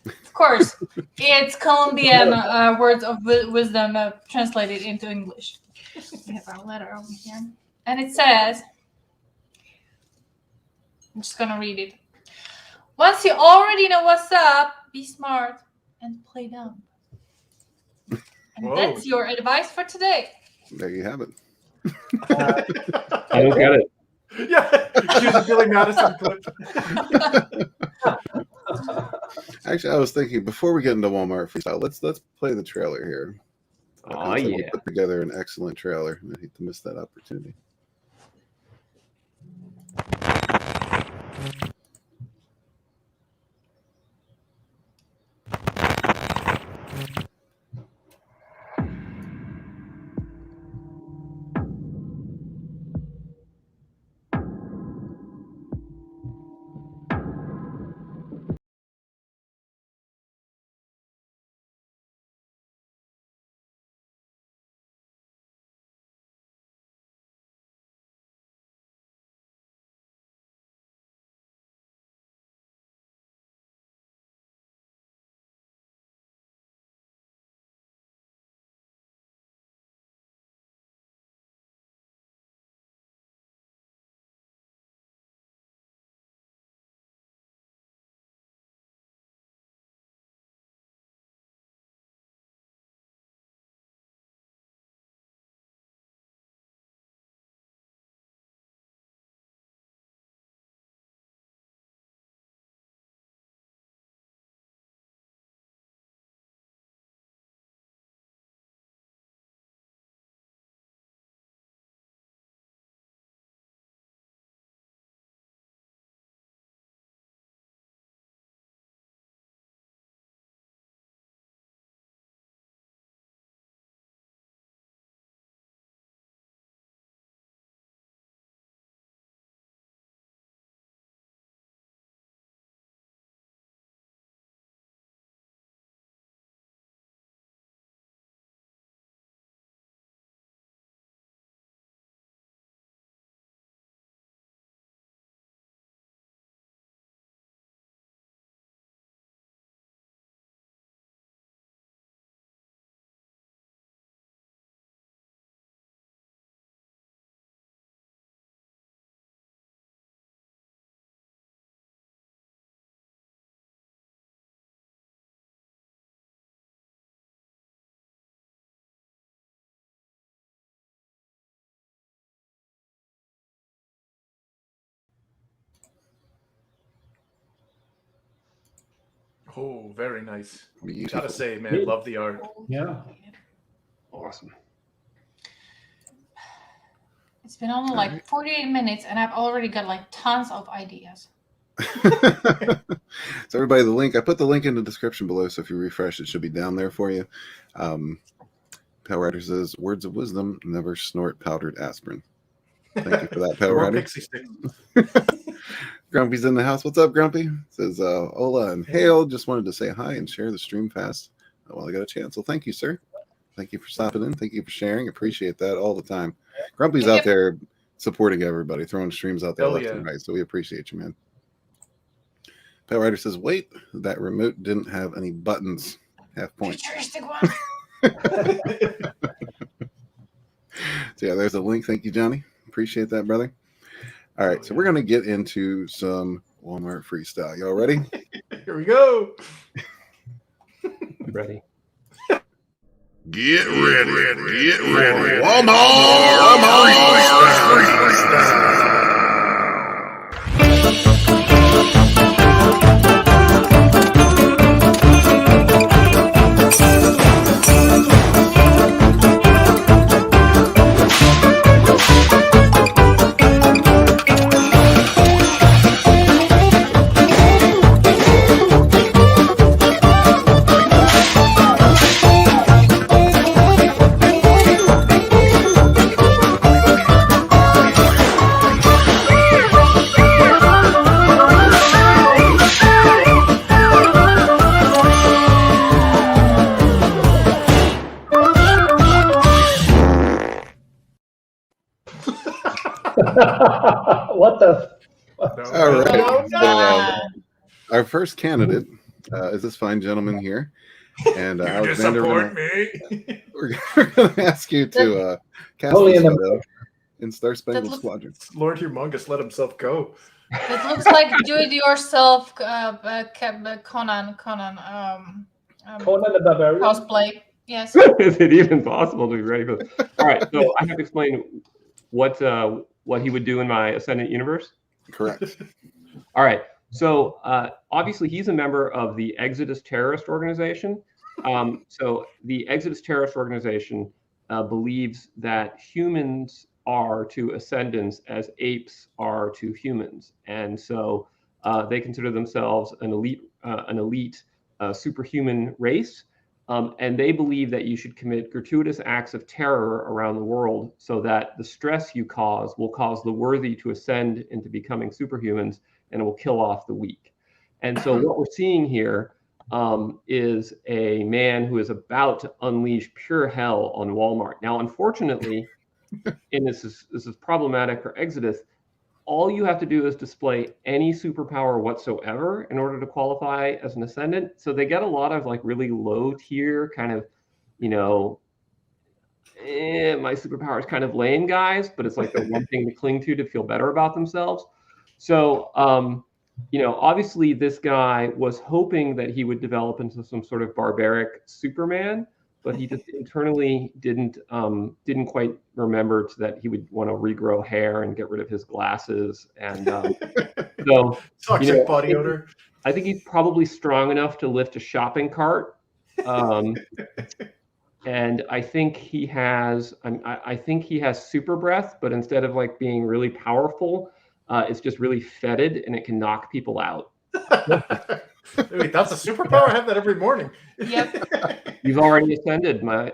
Of course, it's Colombian words of wisdom translated into English. We have our letter over here. And it says, I'm just going to read it. Once you already know what's up, be smart and play dumb. And Whoa. that's your advice for today. There you have it. I don't get it. Yeah, use a Billy Madison clip. Actually, I was thinking before we get into Walmart freestyle, let's play the trailer here. Oh We yeah. put together an excellent trailer. I hate to miss that opportunity. Oh, very nice. Beautiful. Gotta say, man, love the art. Yeah. Awesome. It's been only like 48 minutes, and I've already got like tons of ideas. So everybody, the link, I put the link in the description below, so if you refresh, it should be down there for you. Pale Rider says, words of wisdom, never snort powdered aspirin. Thank you for that, Pale Or Rider. pixie stick. Grumpy's in the house. What's up, Grumpy? Says, Ola and Hale, just wanted to say hi and share the stream fast while I got a chance. Well, thank you, sir. Thank you for stopping in. Thank you for sharing. Appreciate that all the time. Grumpy's out there supporting everybody, throwing streams out there left and right, so we appreciate you, man. Pale Rider says, wait, that remote didn't have any buttons. Half point. Futuristic one. So yeah, there's a link. Thank you, Johnny. Appreciate that, brother. All right, so we're going to get into some Walmart freestyle. Y'all ready? Here we go. Ready. Get ready. Walmart freestyle. What the? All right. No, no. Our first candidate is this fine gentleman here. And You Alexander, disappoint me. we're going to ask you to cast Only in this the- photo in Star Spangled That look- Squadron. Lord Humongous let himself go. It looks like do-it-yourself Conan Conan the Barbarian. cosplay. Yes. Is it even possible to be ready for this? All right, so I have to explain what he would do in my Ascendant universe. Correct. All right, so obviously he's a member of the Exodus terrorist organization. So the Exodus terrorist organization believes that humans are to Ascendants as apes are to humans, and so they consider themselves an elite superhuman race. And they believe that you should commit gratuitous acts of terror around the world so that the stress you cause will cause the worthy to ascend into becoming superhumans, and it will kill off the weak. And so what we're seeing here is a man who is about to unleash pure hell on Walmart. Now, unfortunately, and this is problematic for Exodus, all you have to do is display any superpower whatsoever in order to qualify as an Ascendant. So they get a lot of like really low tier kind of, my superpower is kind of lame guys, but it's like the one thing to cling to feel better about themselves. So, obviously this guy was hoping that he would develop into some sort of barbaric Superman, but he just internally didn't quite remember that he would want to regrow hair and get rid of his glasses. And so Toxic body odor. I think he's probably strong enough to lift a shopping cart. And I think he has super breath, but instead of like being really powerful, it's just really fetid and it can knock people out. Wait, that's a superpower? I have that every morning. Yep. You've already ascended. My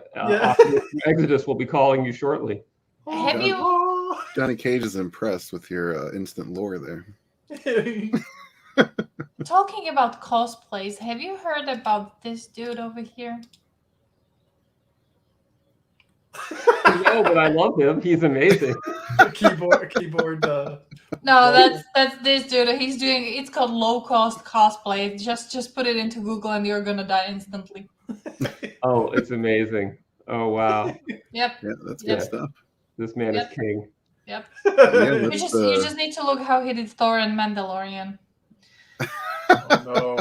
Exodus will be calling you shortly. Have you? Johnny Cage is impressed with your instant lore there. Talking about cosplays, have you heard about this dude over here? No, but I love him. He's amazing. keyboard. No, that's this dude. He's doing. It's called low cost cosplay. Just put it into Google and you're gonna die instantly. Oh, it's amazing. Oh wow. Yep. Yeah, that's good stuff. This man Yep. is king. Yep. Yeah, You let's, just need to look how he did Thor and Mandalorian. Oh, no.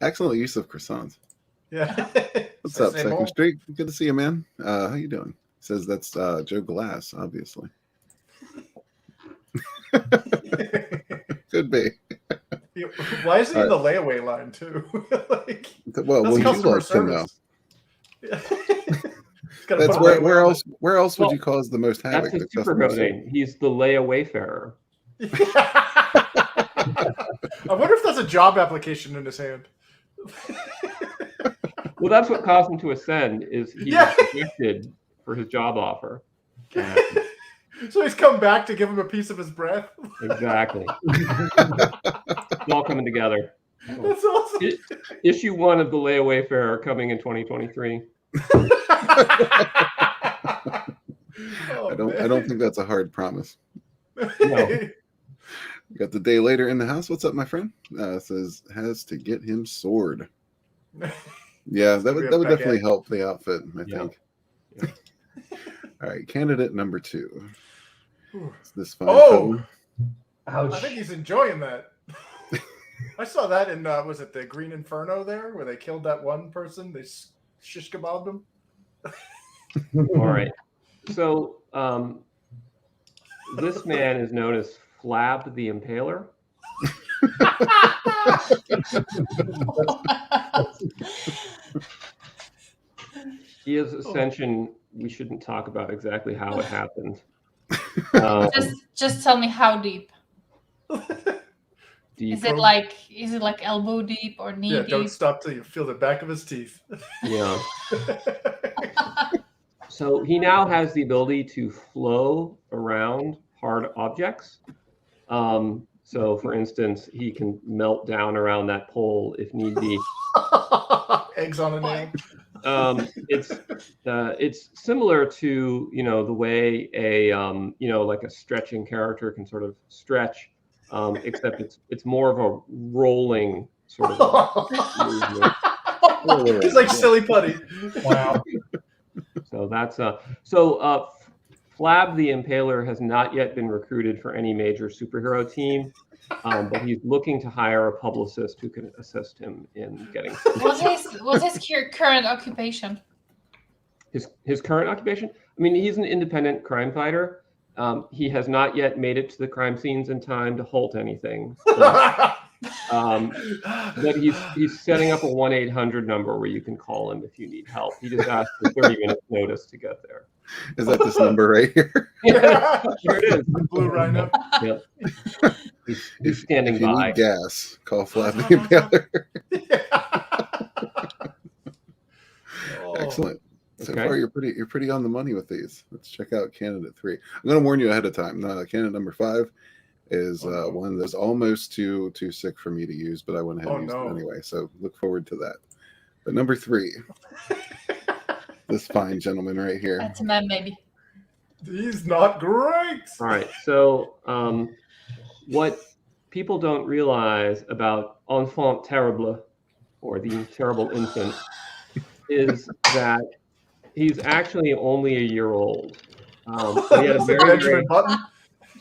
excellent use of croissants. Yeah. What's up, Second Street? Good to see you, man. How you doing? Says that's Joe Glass, obviously. Could be. Why is he in the layaway line too? Like, well, that's would you customer like to know? service. He's gotta That's put a where layaway else would Well, you cause the most havoc? That's his The customer superhero service. name. He's the layawayfarer. I wonder if that's a job application in his hand. Well, that's what caused him to ascend. Is he Yeah. was rejected for his job offer? So he's come back to give him a piece of his breath. Exactly. It's all coming together. That's awesome. Issue 1 of the Layawayfarer coming in 2023. Oh, I don't think that's a hard promise. No. We got the day later in the house. What's up, my friend? Says has to get him sword. Yeah, that would definitely help the outfit, I think. Yeah. All right, candidate number 2. It's this fine Oh! fellow. Ouch. I think he's enjoying that. I saw that in was it the Green Inferno there, where they killed that one person? They shish kebabbed him. All right. So this man is known as Flab the Impaler. His ascension, we shouldn't talk about exactly how it happened. Just tell me how deep. Deep. Is it like elbow deep or knee Yeah, deep? don't stop till you feel the back of his teeth. Yeah. So he now has the ability to flow around hard objects. So, for instance, he can melt down around that pole if need be. Eggs on a nail. It's similar to the way a like a stretching character can sort of stretch, except it's more of a rolling sort of movement. He's like silly putty. Wow. So that's Flab the Impaler has not yet been recruited for any major superhero team, but he's looking to hire a publicist who can assist him in getting. What's his current occupation? His current occupation? I mean, he's an independent crime fighter. He has not yet made it to the crime scenes in time to halt anything. But he's setting up a 1-800 number where you can call him if you need help. He just asked for 30 minutes notice to get there. Is that this number right here? Yeah, here it is. Blue Rhino. Yep. He's standing If you by. need gas, call Flab the Impaler. Excellent. So Okay. far, you're pretty on the money with these. Let's check out candidate 3. I'm going to warn you ahead of time. Candidate number 5 is one that's almost too sick for me to use, but I went ahead and used it anyway. So look forward to that. But number 3, this fine gentleman right here. That's a man, maybe. He's not great. All right. So what people don't realize about enfant terrible, or the terrible infant, is that he's actually only a year old. He had a very, very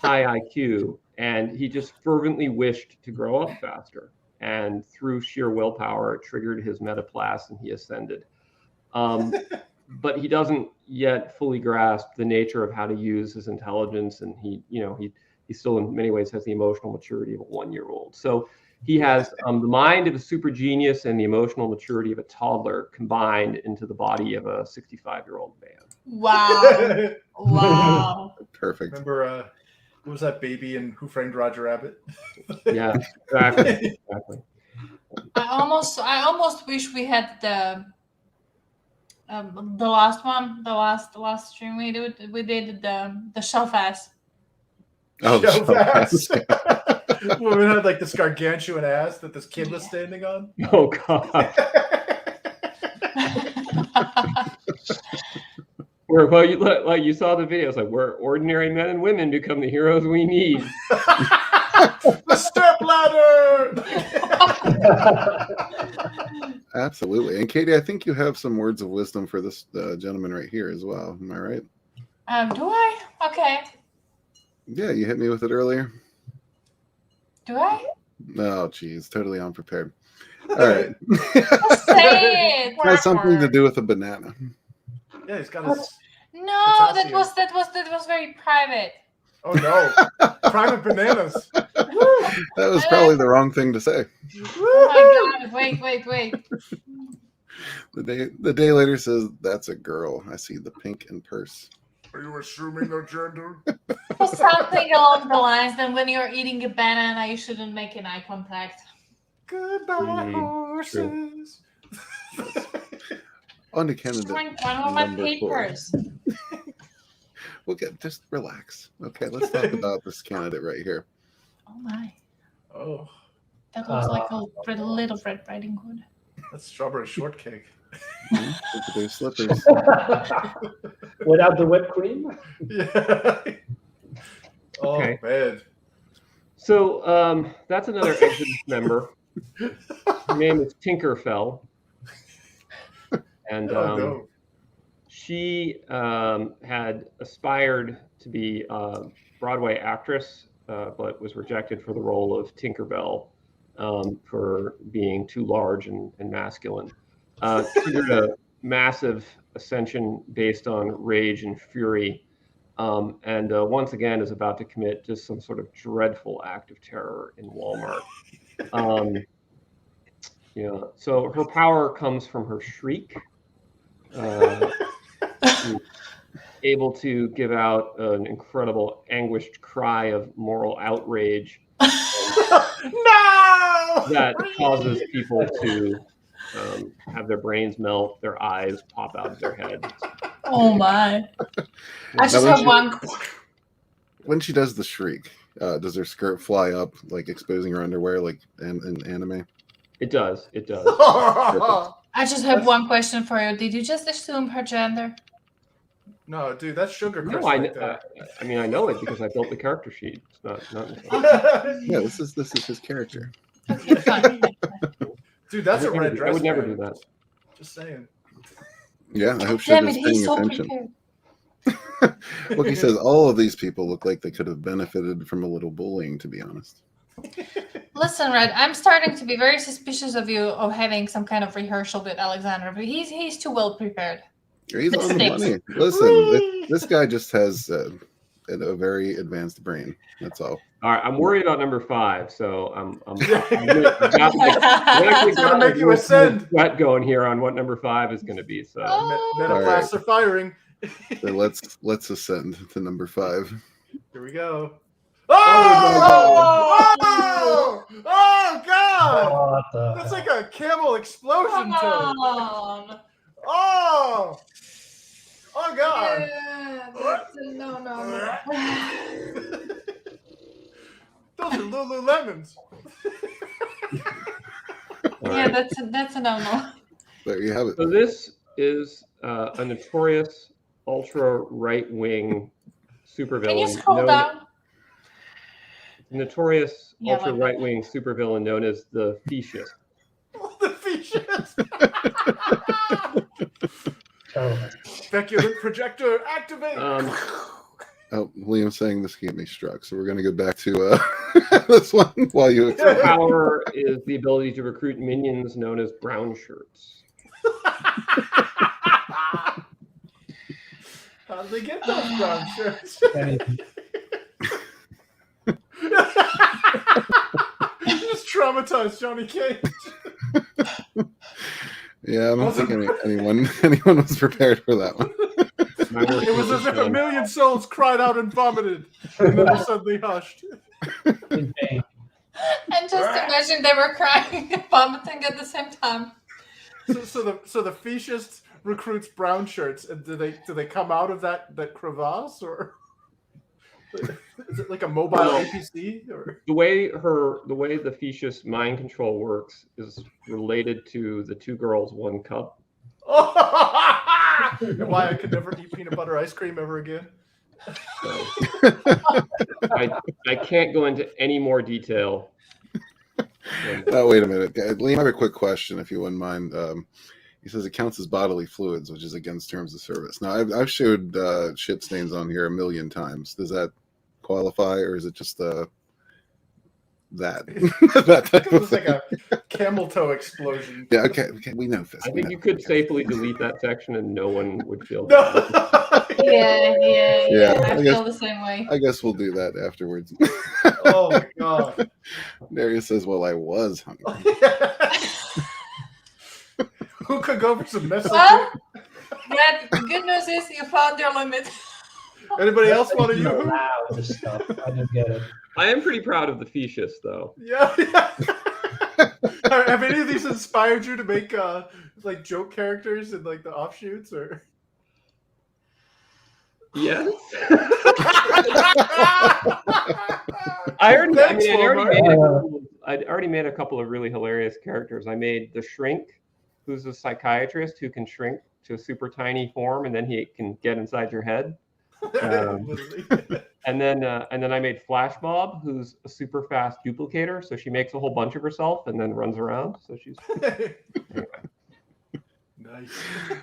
high IQ, and he just fervently wished to grow up faster. And through sheer willpower, it triggered his metaplast, and he ascended. But he doesn't yet fully grasp the nature of how to use his intelligence, and he still in many ways has the emotional maturity of a 1-year-old. So he has the mind of a super genius and the emotional maturity of a toddler combined into the body of a 65-year-old man. Wow. Wow. Perfect. Remember, what was that baby in Who Framed Roger Rabbit? Yeah, exactly. I almost wish we had the last one, the last stream we did the shelf ass. Oh, Shelf ass. ass. When we had like this gargantuan ass that this kid was standing on. Oh God. Well, you saw the videos, like where ordinary men and women become the heroes we need. The step ladder. Absolutely. And Katie, I think you have some words of wisdom for this gentleman right here as well. Am I right? Do I? Okay. Yeah, you hit me with it earlier. Do I? Oh, geez, totally unprepared. All right. Just say it. Has something to do with a banana. Yeah, he's got his. No, that was very private. Oh no! Private bananas. That was probably the wrong thing to say. Oh my god! Wait. The day later says, "That's a girl. I see the pink and purse." Are you assuming their gender? Or something along the lines that when you're eating a banana, you shouldn't make an eye contact. Goodbye, horses. On to Just candidate drink one of my number 4. papers. Just relax. Okay, let's talk about this candidate right here. Oh my! Oh, That looks like a little Red Riding Hood. that's strawberry shortcake. Look at their slippers. Without the whipped cream? Yeah. Oh Okay. man. So that's another Exodus member. Her name is Tinkerfell. And Oh no. she had aspired to be a Broadway actress, but was rejected for the role of Tinkerbell for being too large and masculine. Triggered a massive ascension based on rage and fury, and once again is about to commit just some sort of dreadful act of terror in Walmart. So her power comes from her shriek. She's able to give out an incredible anguished cry of moral outrage No. that causes people to have their brains melt, their eyes pop out of their heads. Oh my! I just Now, have one. when she does the shriek, does her skirt fly up, like exposing her underwear, like in anime? It does. It does. I just have one question for you. Did you just assume her gender? No, dude, that's sugar No, crisp I right there. mean, I know it because I built the character sheet. It's not. Yeah, this is his character. Okay, fine. Dude, that's a red dress. I would never man. do that. Just saying. Yeah, I hope she's Damn it, he's paying so attention. prepared. Look, he says all of these people look like they could have benefited from a little bullying, to be honest. Listen, Red, I'm starting to be very suspicious of you of having some kind of rehearsal with Alexander, but he's too well prepared. He's on the Stinks. money. Listen, this guy just has a very advanced brain. That's all. All right, I'm worried about number 5, so I'm gonna make you ascend. Sweat going here on what number 5 is going to be. So Metaplasts are firing. So let's ascend to number 5. Here we go. Oh! Oh God! What the That's like a camel explosion Come toad. on. Oh! Oh God! Yeah, that's no. Those are Lululemons. Yeah, that's a no. There you have it. So this is a notorious ultra right-wing supervillain. Can you scroll down? Notorious Yeah, ultra like right-wing supervillain known as the Fascist. The features. terrible. Speculate projector activate. Oh, Liam's saying this can get me struck, so we're going to go back to this one while you. Her power is the ability to recruit minions known as brown shirts. How do they get those brown shirts? You just traumatized Johnny Cage. Yeah, I don't think anyone was prepared for that one. It was as if a million souls cried out and vomited, and then were suddenly hushed. In vain. And just imagine they were crying and vomiting at the same time. So the fascist recruits brown shirts, and do they come out of that crevasse, or is it like a mobile APC? Or The way the Fascist mind control works is related to the Two Girls, One Cup. and why I could never eat peanut butter ice cream ever again? So, I can't go into any more detail. Wait a minute, Liam. I have a quick question, if you wouldn't mind. He says it counts as bodily fluids, which is against terms of service. Now, I've showed shit stains on here 1 million times. Does that qualify, or is it just that. That type It of was like thing. a camel toe explosion. Yeah, okay, we know Fisk. I think you could safely delete that section and no one would feel No. Yeah, I I feel guess- the same way. I guess we'll do that afterwards. Oh my god. Darius says, "Well, I was hungry." Who could go for some message? Well, Brad, the good news is you found your limit. Anybody else want to You're use? allowed this stuff. I don't get it. I am pretty proud of the Fecious, though. Yeah. Have any of these inspired you to make like joke characters and like the offshoots or? Yes. I'd already made a couple of really hilarious characters. I made the Shrink, who's a psychiatrist who can shrink to a super tiny form, and then he can get inside your head. And then I made Flash Bob, who's a super fast duplicator. So she makes a whole bunch of herself and then runs around. So she's Nice.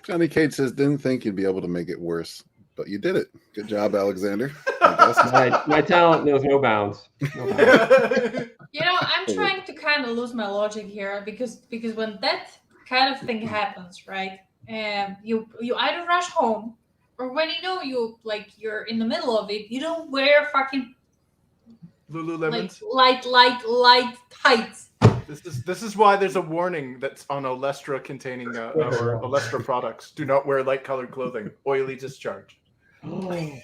Johnny Cage says, "Didn't think you'd be able to make it worse, but you did it. Good job, Alexander." I guess. my talent knows no bounds. No bounds. You know, I'm trying to kind of lose my logic here because when that kind of thing happens, right? You either rush home, or when you know you're in the middle of it, you don't wear fucking Lululemons. light tights. This is why there's a warning that's on Olestra containing or Olestra products. Do not wear light colored clothing. Oily discharge. Ugh.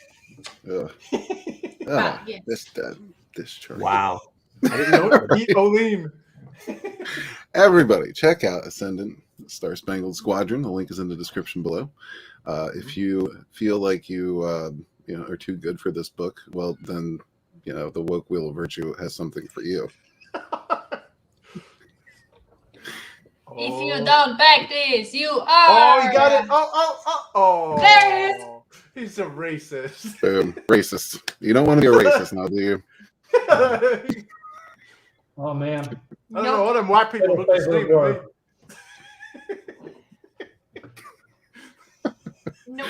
Yeah. This chart. Wow. I didn't know. Eat Olean. Everybody, check out Ascendant Star Spangled Squadron. The link is in the description below. If you feel like you are too good for this book, well, then the Woke Wheel of Virtue has something for you. If you don't back this, you are. Oh, you got it. Oh. There it is. He's a racist. Boom. Racist. You don't want to be a racist now, do you? I Oh man. don't know. All them white people look the same to me. No.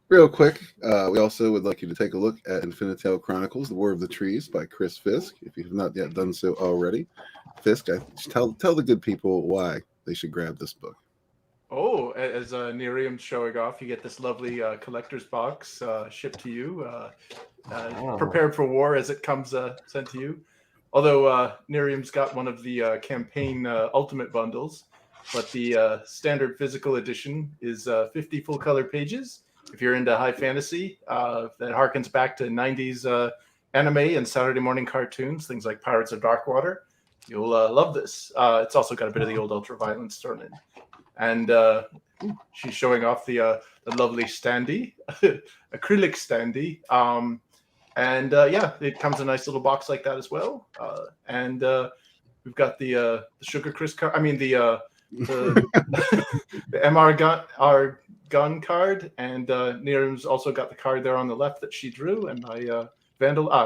Real quick, we also would like you to take a look at Infinitale Chronicles: The War of the Trees by Chris Fisk. If you have not yet done so already, Fisk, tell the good people why they should grab this book. Oh, as NyRiam's showing off, you get this lovely collector's box shipped to you, prepared for war as it comes sent to you. Although NyRiam's got one of the campaign ultimate bundles, but the standard physical edition is 50 full color pages. If you're into high fantasy, that harkens back to 90s anime and Saturday morning cartoons, things like Pirates of Darkwater, you'll love this. It's also got a bit of the old ultra-violence thrown in. And she's showing off the lovely standee, acrylic standee. It comes in a nice little box like that as well. We've got the Sugar Chris card. I mean the MR gun card, and NyRiam's also got the card there on the left that she drew, and I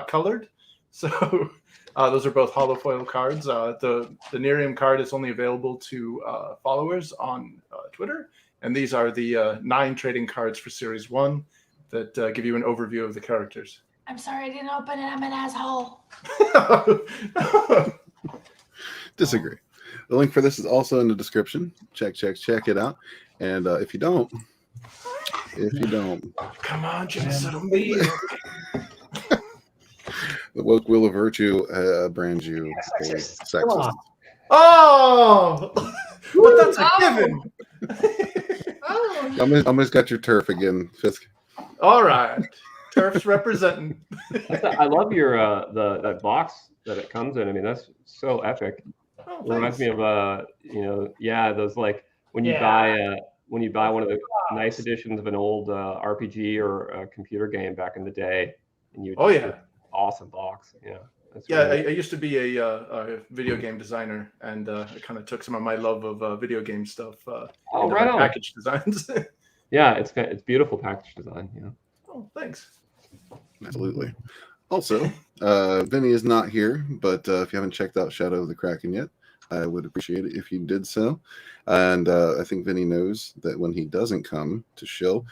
colored. So those are both holofoil cards. The NyRiam card is only available to followers on Twitter, and these are the 9 trading cards for Series 1 that give you an overview of the characters. I'm sorry I didn't open it. I'm an asshole. Disagree. The link for this is also in the description. Check it out. And if you don't, Come on, Jimmy. the Woke Wheel of Virtue brands you a Come sexist. on. Oh, but that's a given. Oh. Almost got your turf again, Fisk. All right, Turf's representing. I love your that box that it comes in. I mean, that's so epic. Oh, It reminds me of those like when you Yeah. buy one of the nice editions of an old RPG or a computer game back in the day, and you Oh, get yeah. this awesome box. Yeah, that's Yeah, really- I used to be a video game designer, and I kind of took some of my love of video game stuff into right my on. package designs. yeah, it's beautiful package design. Yeah. Oh, thanks. Absolutely. Also, Vinny is not here, but if you haven't checked out Shadow of the Kraken yet, I would appreciate it if you did so. And I think Vinny knows that when he doesn't come to show,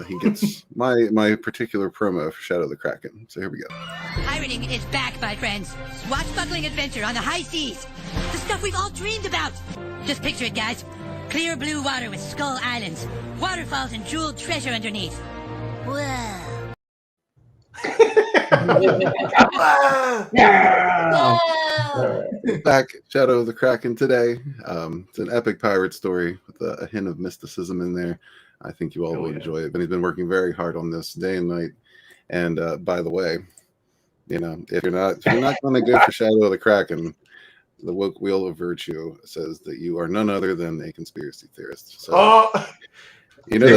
he gets my particular promo for Shadow the Kraken. So here we go. Pirating is back, my friends. Swashbuckling adventure on the high seas. The stuff we've all dreamed about. Just picture it, guys. Clear blue water with Skull Islands. Waterfalls and jeweled treasure underneath. Whoa. Back Shadow of the Kraken today. It's an epic pirate story with a hint of mysticism in there. I think you all will enjoy it. But he's been working very hard on this day and night. And by the way, if you're not going to go for Shadow of the Kraken, the woke wheel of virtue says that you are none other than a conspiracy theorist. So that's yeah,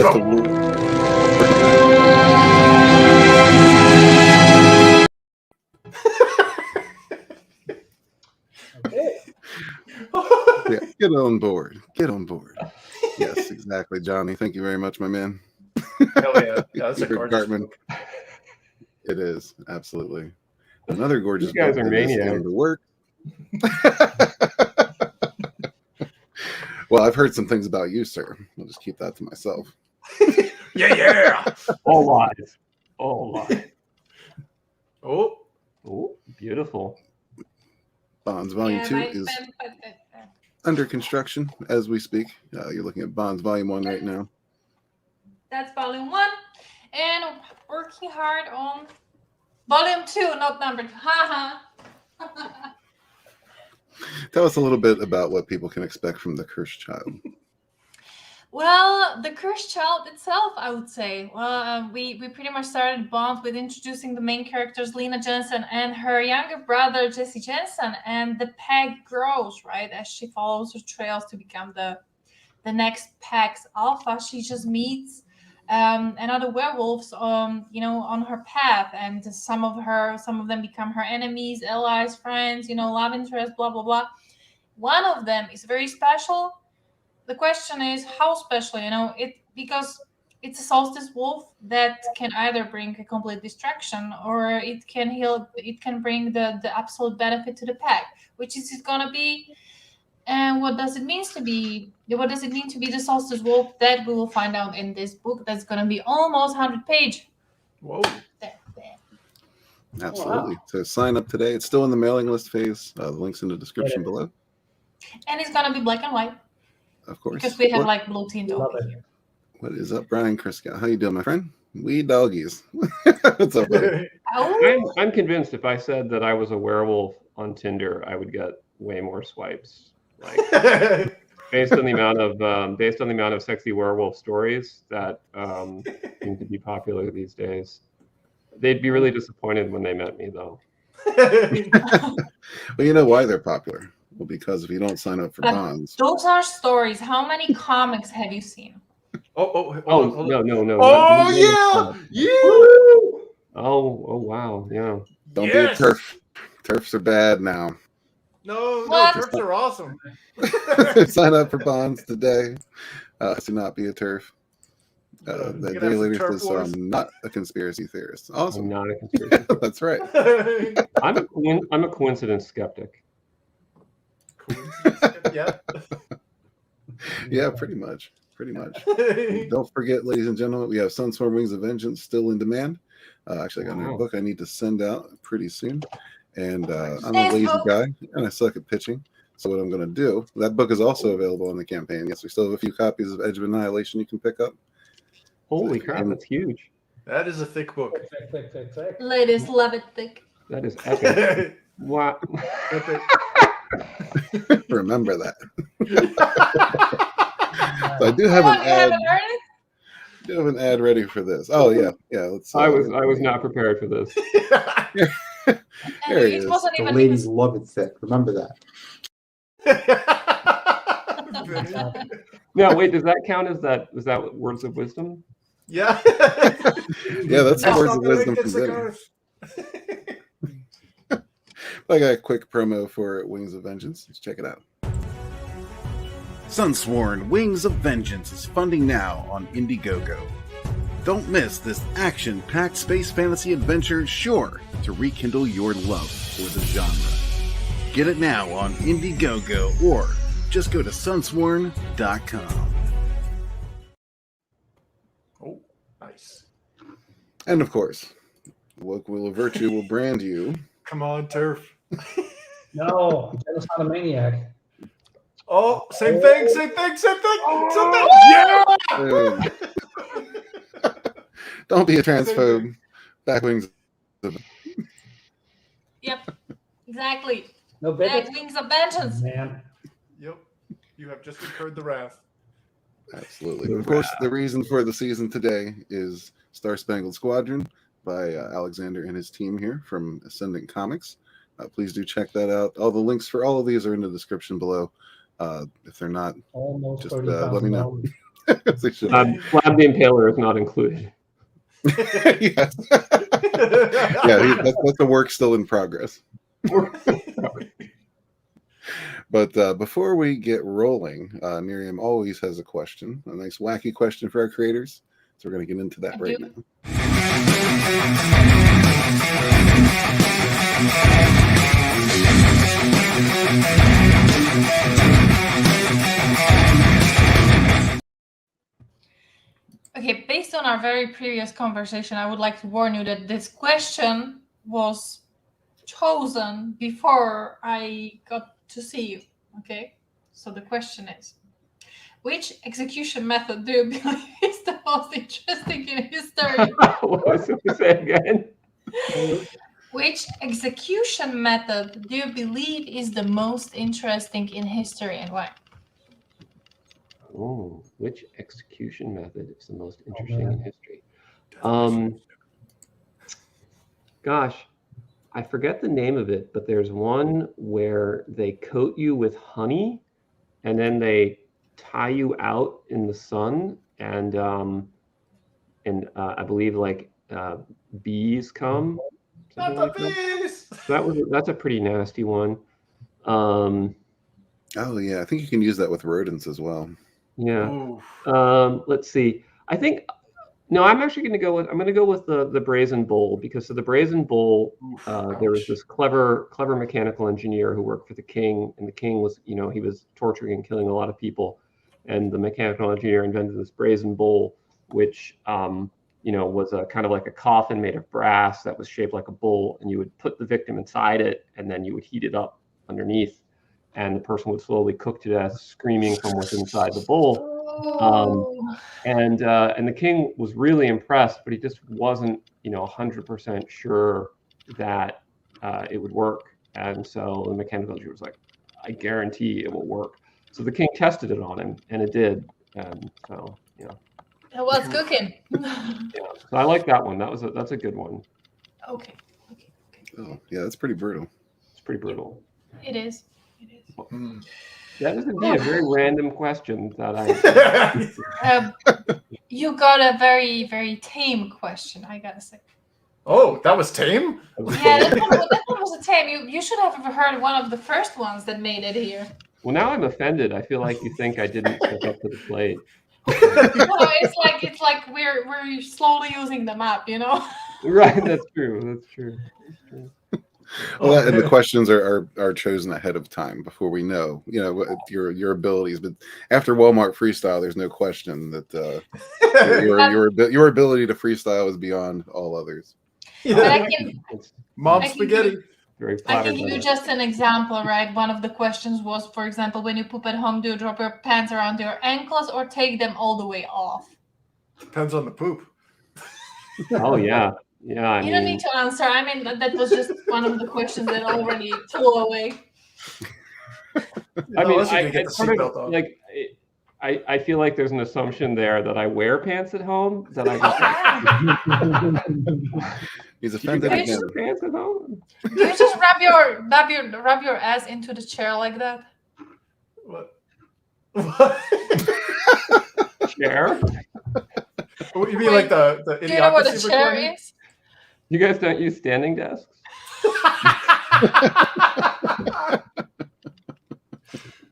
get on board. Yes, exactly, Johnny. Thank you very much, my man. Hell yeah. That's a gorgeous book. It is, absolutely. Another gorgeous You guys book are that is maniacs. in the work. Well, I've heard some things about you, sir. I'll just keep that to myself. Yeah. All lies. Oh, beautiful. Bonds Volume 2 is under construction as we speak. You're looking at Bonds Volume 1 right now. That's Volume 1. And working hard on Volume 2, not number 2. Tell us a little bit about what people can expect from The Cursed Child. Well, The Cursed Child itself, I would say. Well, we pretty much started Bond with introducing the main characters, Lena Jensen and her younger brother, Jesse Jensen. And the pack grows, right? As she follows her trails to become the next pack's alpha, she just meets another werewolves, on her path, and some of them become her enemies, allies, friends, love interest, blah blah blah. One of them is very special. The question is how special, because it's a solstice wolf that can either bring a complete distraction or it can heal. It can bring the absolute benefit to the pack. Which is it gonna be? And what does it mean to be the solstice wolf? That we will find out in this book. That's going to be almost 100 pages. Whoa. Absolutely. Wow. So sign up today. It's still in the mailing list phase. The link's in the description below. And it's going to be black and white. Of course. Because we have blue tint over here. What is up, Brian Kriska? How you doing, my friend? We doggies. What's up, buddy? I'm convinced if I said that I was a werewolf on Tinder, I would get way more swipes. Based on the amount of sexy werewolf stories that seem to be popular these days. They'd be really disappointed when they met me, though. Well, you know why they're popular? Well, because if you don't sign up for bonds. Those are stories. How many comics have you seen? No. Oh, yeah. Oh, wow. Yeah. Don't be a turf. Turfs are bad now. No, turfs are awesome. Sign up for bonds today. To not be a turf. The daily leader says, so I'm not a conspiracy theorist. Awesome. I'm not a conspiracy theorist. That's right. I'm a coincidence skeptic. Yeah. Yeah, pretty much. Don't forget, ladies and gentlemen, we have Sunstorm Wings of Vengeance still in demand. Actually, I got another book I need to send out pretty soon. And I'm a lazy guy, and I suck at pitching. So what I'm going to do, that book is also available in the campaign. Yes, we still have a few copies of Edge of Annihilation you can pick up. Holy crap, that's huge. That is a thick book. Thick. Ladies love it thick. That is epic. Wow. Remember that. So I do have an ad. Do have an ad ready for this. Oh yeah. Let's. I was not prepared for this. There he is. The ladies love it thick. Remember that. No, wait. Does that count as that? Is that words of wisdom? Yeah. Yeah, that's the words of wisdom from Vinnie. I got a quick promo for Wings of Vengeance. Let's check it out. Sunsworn Wings of Vengeance is funding now on Indiegogo. Don't miss this action-packed space fantasy adventure sure to rekindle your love for the genre. Get it now on Indiegogo or just go to sunsworn.com. Oh, nice. Nice. And of course, Woke Wheel of Virtue will brand you. Come on, Turf. No, Jealous not a maniac. Oh, same thing. Yeah! Boom. Don't be a transphobe. Back wings. Yep, exactly. No Back bigots. wings of vengeance. Man. Yep. You have just incurred the wrath. Absolutely. Of course, the reason for the season today is Star Spangled Squadron by Alexander and his team here from Ascendant Comics. Please do check that out. All the links for all of these are in the description below. If they're not, Almost just let me know. $30,000. They should. Flab the Impaler is not included. Yes. Yeah, that's a work still in progress. But before we get rolling, NyRiam always has a question, a nice wacky question for our creators. So we're going to get into that right now. Okay, based on our very previous conversation, I would like to warn you that this question was chosen before I got to see you. Okay, so the question is, which execution method do you believe is the most interesting in history? What was it to say again? Which execution method do you believe is the most interesting in history and why? Oh, which execution method is the most interesting in history? Gosh, I forget the name of it, but there's one where they coat you with honey and then they tie you out in the sun, and I believe bees come. Not the bees! That's a pretty nasty one. Oh yeah, I think you can use that with rodents as well. Yeah. Let's see. I think I'm actually going to go with the Brazen Bull, because of the Brazen Bull, there was this clever mechanical engineer who worked for the king, and the king was, he was torturing and killing a lot of people, and the mechanical engineer invented this Brazen Bull, which was a kind of like a coffin made of brass that was shaped like a bull, and you would put the victim inside it, and then you would heat it up underneath, and the person would slowly cook to death, screaming from what's inside the bull. And the king was really impressed, but he just wasn't, 100% sure that it would work. And so the mechanical engineer was like, I guarantee it will work. So the king tested it on him, and it did. So, It was cooking. yeah. So I like that one. That's a good one. Okay. Oh yeah, that's pretty brutal. It's pretty brutal. It is. That is indeed a very random question that I. You got a very, very tame question, I gotta say. Oh, that was tame? Yeah, that one was a tame. You should have heard one of the first ones that made it here. Well, now I'm offended. I feel like you think I didn't step up to the plate. No, it's like we're slowly using the map, Right, that's true. Well, and the questions are chosen ahead of time before we know, your abilities. But after Walmart freestyle, there's no question that your ability to freestyle is beyond all others. Yeah. But Mom spaghetti. I can give you just an example, right? One of the questions was, for example, when you poop at home, do you drop your pants around your ankles or take them all the way off? Depends on the poop. Oh yeah. Yeah, you don't need to answer. I mean, that was just one of the questions that already flew away. I mean, I feel like there's an assumption there that I wear pants at home. That He's offended again. Pants at home? Do you just rub your ass into the chair like that? What? Chair? What, you mean like the Idiocracy? Do you know what a chair is? You guys don't use standing desks?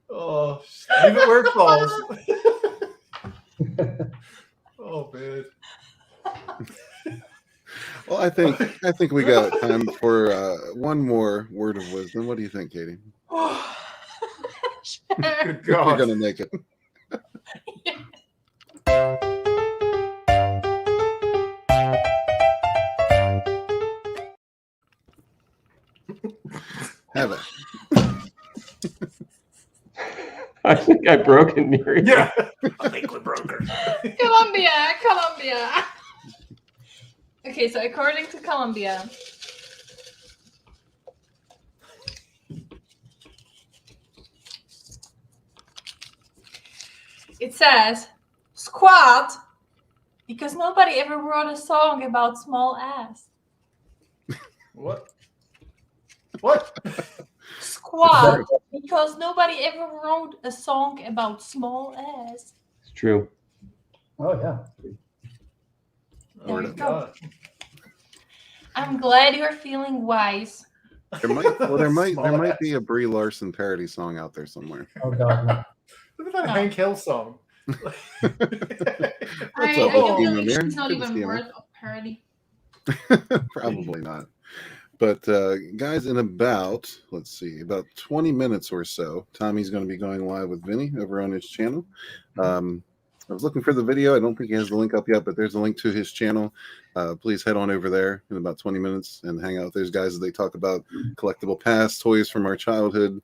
Oh, leave it where it falls. Oh man. Well, I think we got time for one more word of wisdom. What do you think, Katie? Good God. You're gonna make it. Have it. I think I broke it near you. Yeah, I think we broke her. Colombia. Okay, so according to Colombia, it says squat because nobody ever wrote a song about small ass. What? What? Squat because nobody ever wrote a song about small ass. It's true. Oh yeah. There Oh you my go. God. I'm glad you're feeling wise. There might Small ass. be a Brie Larson parody song out there somewhere. Oh god. No. What about a No. Hank Hill song? I up, feel Joaquin like Amir? she's not Good to see even you, man. worth a parody. Probably not. But guys, in about 20 minutes or so, Tommy's going to be going live with Vinny over on his channel. I was looking for the video. I don't think he has the link up yet, but there's a link to his channel. Please head on over there in about 20 minutes and hang out with those guys as they talk about collectible past, toys from our childhood.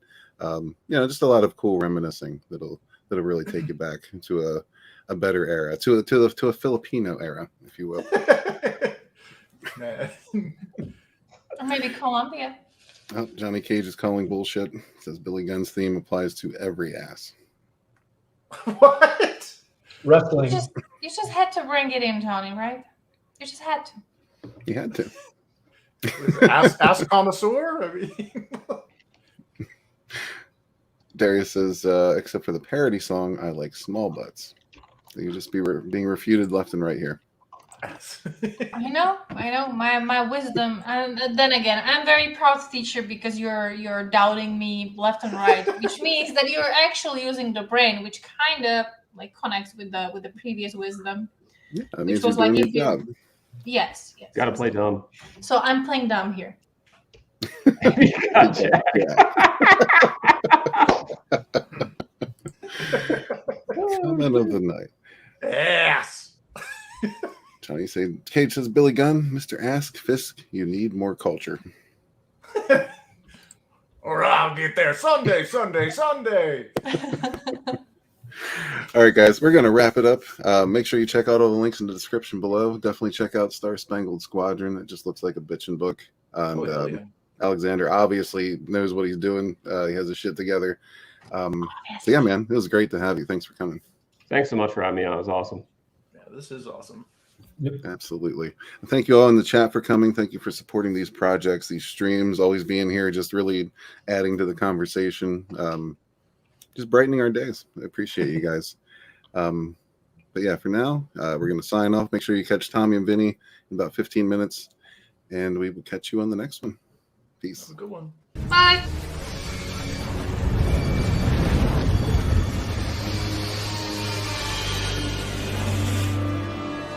Just a lot of cool reminiscing that'll really take you back to a better era, to a Filipino era, if you will. Man. Or maybe Colombia. Oh, Johnny Cage is calling bullshit. Says Billy Gunn's theme applies to every ass. What? Wrestling. You just had to bring it in, Tony, right? You just had to. He had to. Ask connoisseur? I mean, Darius says, except for the parody song, I like small butts. So you just being refuted left and right here. I know. My wisdom, and then again, I'm very proud teacher because you're doubting me left and right, which means that you're actually using the brain, which kind of like connects with the previous wisdom. Yeah, that Which means was you're like doing if your you- job. Yes. Gotta play dumb. So I'm playing dumb here. Gotcha. Comment of the night. Ass. Johnny Cage says, Billy Gunn, Mr. Ask Fisk, you need more culture. Or I'll get there Sunday. All right, guys, we're going to wrap it up. Make sure you check out all the links in the description below. Definitely check out Star Spangled Squadron. It just looks like a bitchin' book. And Yeah. Alexander obviously knows what he's doing. He has his shit together. So yeah, man, it was great to have you. Thanks for coming. Thanks so much for having me on. It was awesome. Yeah, this is awesome. Absolutely. Thank you all in the chat for coming. Thank you for supporting these projects, these streams, always being here, just really adding to the conversation, just brightening our days. I appreciate you guys. But yeah, for now, we're going to sign off. Make sure you catch Tommy and Vinny in about 15 minutes, and we will catch you on the next one. Peace. Have a good one. Bye.